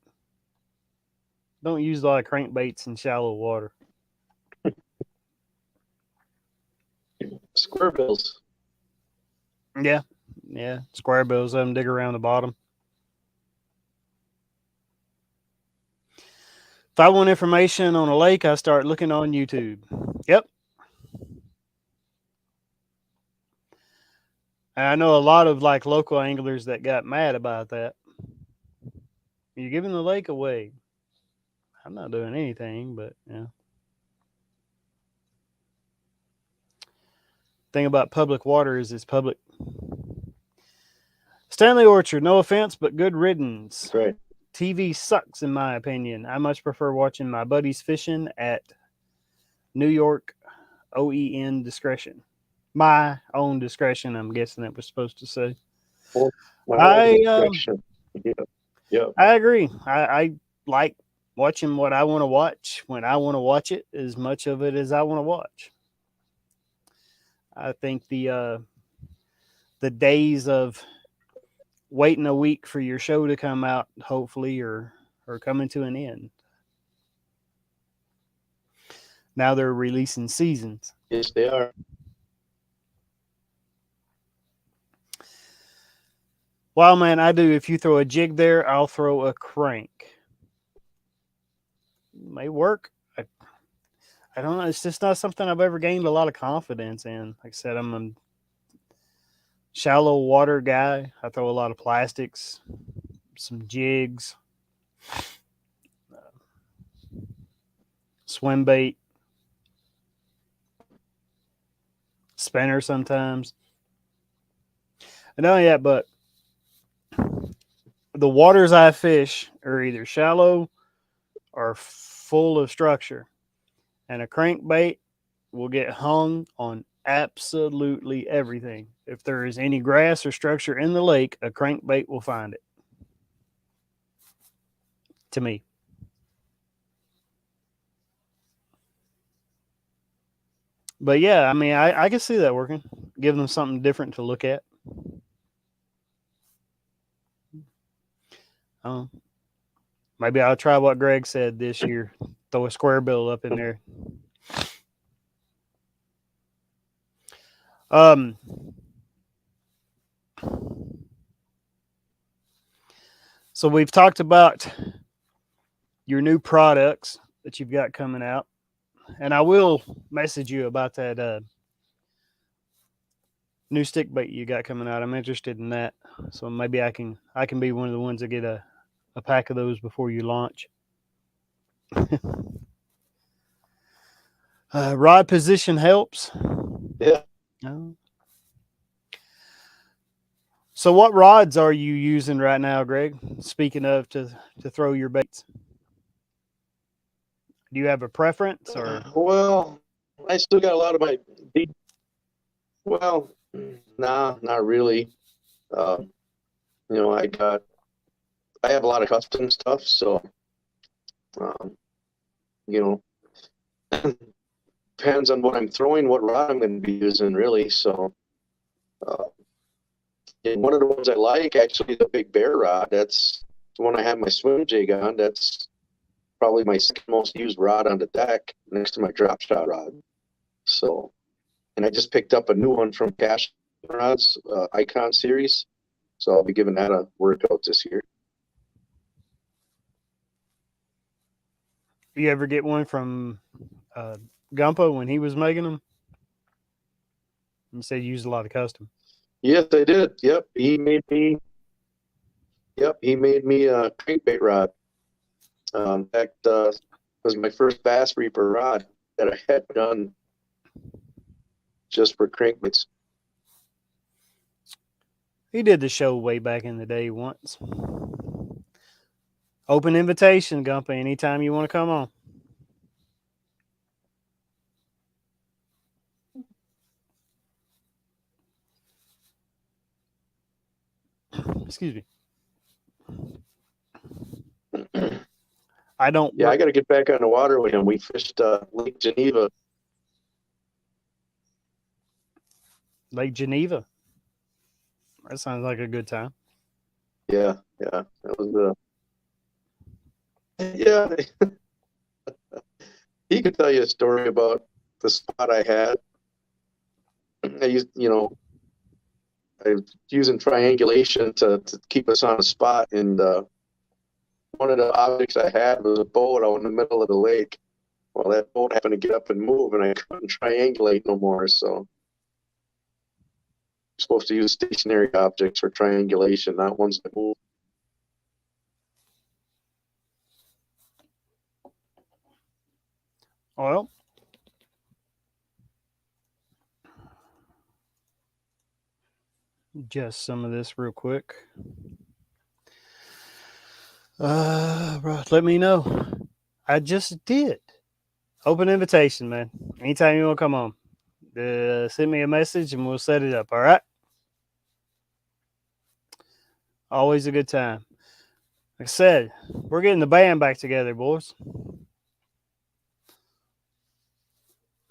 S1: Don't use a lot of crankbaits in shallow water.
S2: Square bills.
S1: Yeah, square bills. Let them dig around the bottom. If I want information on a lake, I start looking on YouTube. Yep. And I know a lot of local anglers that got mad about that. You're giving the lake away. I'm not doing anything, but yeah. Thing about public water is it's public. Stanley Orchard, no offense, but good riddance.
S2: That's right.
S1: TV sucks, in my opinion. I much prefer watching my buddies fishing at New York OEN discretion. My own discretion, I'm guessing it was supposed to say.
S2: Well, my own
S1: I
S2: discretion. Yeah. Yeah.
S1: I agree. I like watching what I want to watch when I want to watch it, as much of it as I want to watch. I think the days of waiting a week for your show to come out, hopefully, are coming to an end. Now they're releasing seasons.
S2: Yes, they are.
S1: Well, man, I do. If you throw a jig there, I'll throw a crank. May work. I don't know. It's just not something I've ever gained a lot of confidence in. Like I said, I'm a shallow water guy. I throw a lot of plastics, some jigs, swim bait, spinner sometimes. And not only that, but the waters I fish are either shallow or full of structure. And a crankbait will get hung on absolutely everything. If there is any grass or structure in the lake, a crankbait will find it. To me. But yeah, I mean, I can see that working. Give them something different to look at. Um, Maybe I'll try what Greg said this year. Throw a square bill up in there. Um, so we've talked about your new products that you've got coming out, and I will message you about that new stick bait you got coming out. I'm interested in that, so maybe I can be one of the ones that get a pack of those before you launch. Rod position helps.
S2: Yeah.
S1: No. So, what rods are you using right now, Greg? Speaking of to throw your baits, do you have a preference or?
S2: Well, I still got a lot of my deep. Well, nah, not really. Um, I have a lot of custom stuff, so um, you know, depends on what I'm throwing, what rod I'm going to be using, really. So, uh, and one of the ones I like, actually, the Big Bear rod. That's the one I have my swim jig on. That's probably my second most used rod on the deck, next to my drop shot rod. So, and I just picked up a new one from Cash Rods Icon series. So I'll be giving that a workout this year.
S1: You ever get one from Gumpo when he was making them? You said you used a lot of custom.
S2: Yes, I did. Yep, he made me. Yep, he made me a crankbait rod. In fact, it was my first Bass Reaper rod that I had done just for crankbaits.
S1: He did the show way back in the day once. Open invitation, Gumpo, anytime you want to come on. Excuse me. I don't.
S2: Yeah, I got to get back on the water with him. We fished Lake Geneva.
S1: Lake Geneva. That sounds like a good time.
S2: Yeah, that was yeah. He could tell you a story about the spot I had. I used, I was using triangulation to keep us on a spot, and one of the objects I had was a boat out in the middle of the lake. Well, that boat happened to get up and move, and I couldn't triangulate no more. So I'm supposed to use stationary objects for triangulation, not ones that move.
S1: Well, just some of this real quick. Right, let me know. I just did. Open invitation, man. Anytime you want to come on. send me a message and we'll set it up. All right. Always a good time. Like I said, we're getting the band back together, boys.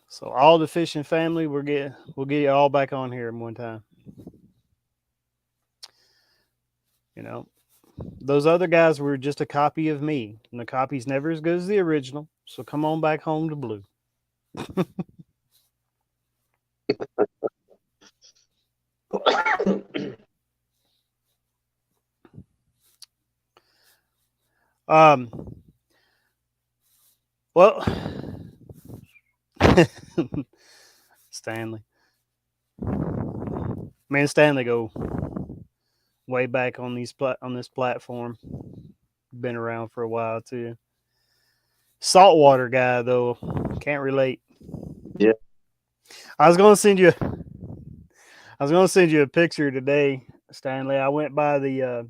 S1: So all the fishing family, we'll get you all back on here one time. You know, those other guys were just a copy of me, and the copy's never as good as the original. So come on back home to Blue. Well, Stanley. Me and Stanley go way back on on this platform. Been around for a while too. Saltwater guy though, can't relate.
S2: Yeah.
S1: I was gonna send you a picture today, Stanley. I went by the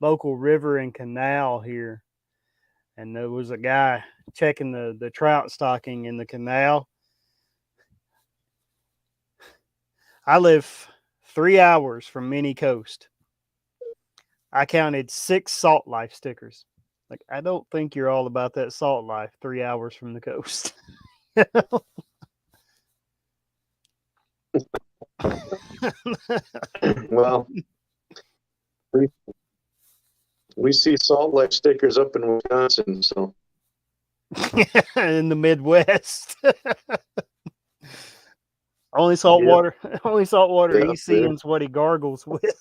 S1: local river and canal here, and there was a guy checking the trout stocking in the canal. I live 3 hours from Mini Coast. I counted 6 salt life stickers. Like, I don't think you're all about that salt life 3 hours from the coast.
S2: Well, we see salt life stickers up in Wisconsin, so
S1: in the Midwest. Only salt water
S2: Yeah,
S1: he's seeing is what he gargles with.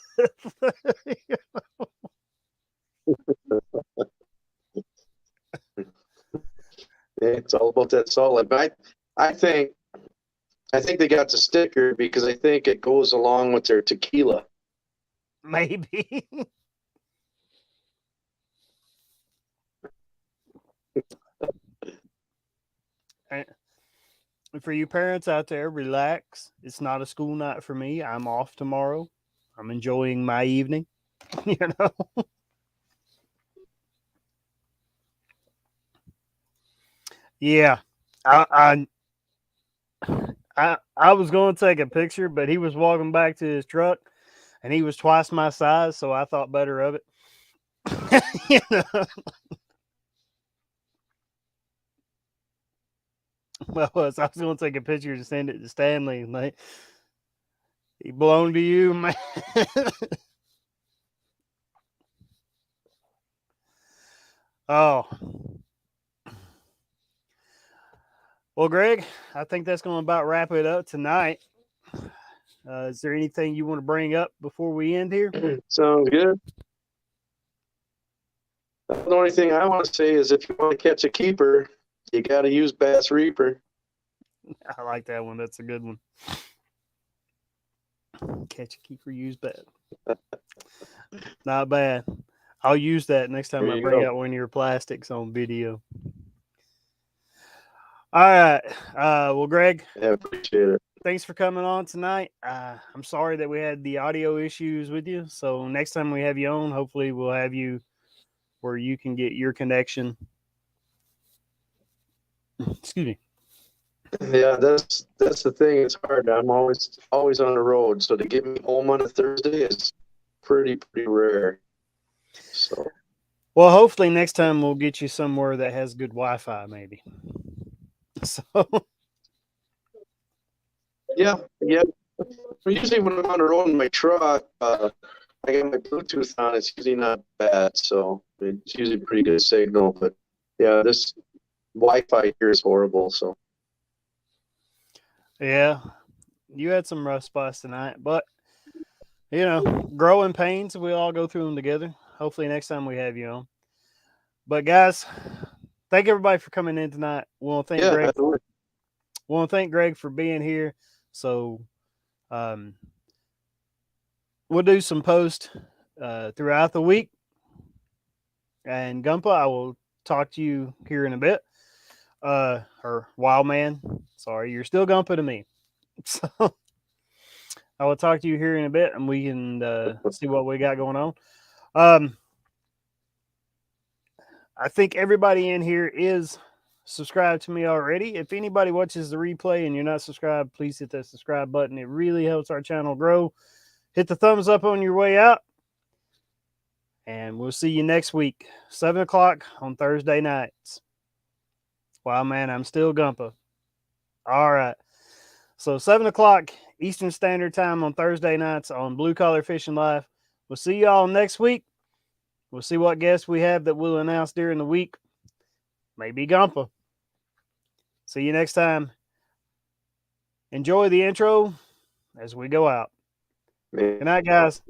S2: it's all about that salt life. But I think they got the sticker because I think it goes along with their tequila.
S1: Maybe. And for you parents out there, relax. It's not a school night for me. I'm off tomorrow. I'm enjoying my evening. You know. Yeah. I I was going to take a picture, but he was walking back to his truck, and he was twice my size, so I thought better of it. You know? Well, I was going to take a picture to send it to Stanley. Like, he belonged to you, man. Oh. Well, Greg, I think that's going to about wrap it up tonight. Is there anything you want to bring up before we end here?
S2: Sounds good. The only thing I want to say is if you want to catch a keeper, you got to use Bass Reaper.
S1: I like that one. That's a good one. Catch a keeper, use bad. Not bad. I'll use that next time I bring out one of your plastics on video. All right. Well, Greg.
S2: Yeah, appreciate it.
S1: Thanks for coming on tonight. I'm sorry that we had the audio issues with you. So next time we have you on, hopefully we'll have you where you can get your connection. Excuse me.
S2: Yeah, that's the thing. It's hard. I'm always on the road, so to get me home on a Thursday is pretty rare. So,
S1: well, hopefully next time we'll get you somewhere that has good Wi-Fi, maybe. So,
S2: yeah. Usually when I'm on the road in my truck, I got my Bluetooth on. It's usually not bad, so it's usually pretty good signal. But yeah, this Wi-Fi here is horrible. So.
S1: Yeah, you had some rough spots tonight, but growing pains, we all go through them together. Hopefully next time we have you on. But guys, thank everybody for coming in tonight. We want to thank Greg. We want to thank Greg for being here. So, we'll do some posts throughout the week. And Gumpa, I will talk to you here in a bit. Or Wild Man, sorry, you're still Gumpa to me. So I will talk to you here in a bit, and we can see what we got going on. I think everybody in here is subscribe to me already. If anybody watches the replay and you're not subscribed, please hit that subscribe button. It really helps our channel grow. Hit the thumbs up on your way out. And we'll see you next week, 7 o'clock on Thursday nights. Wow, man, I'm still Gumpa. All right. So 7 o'clock Eastern Standard Time on Thursday nights on Blue Collar Fishing Live. We'll see y'all next week. We'll see what guests we have that we'll announce during the week. Maybe Gumpa. See you next time. Enjoy the intro as we go out. Good night, guys.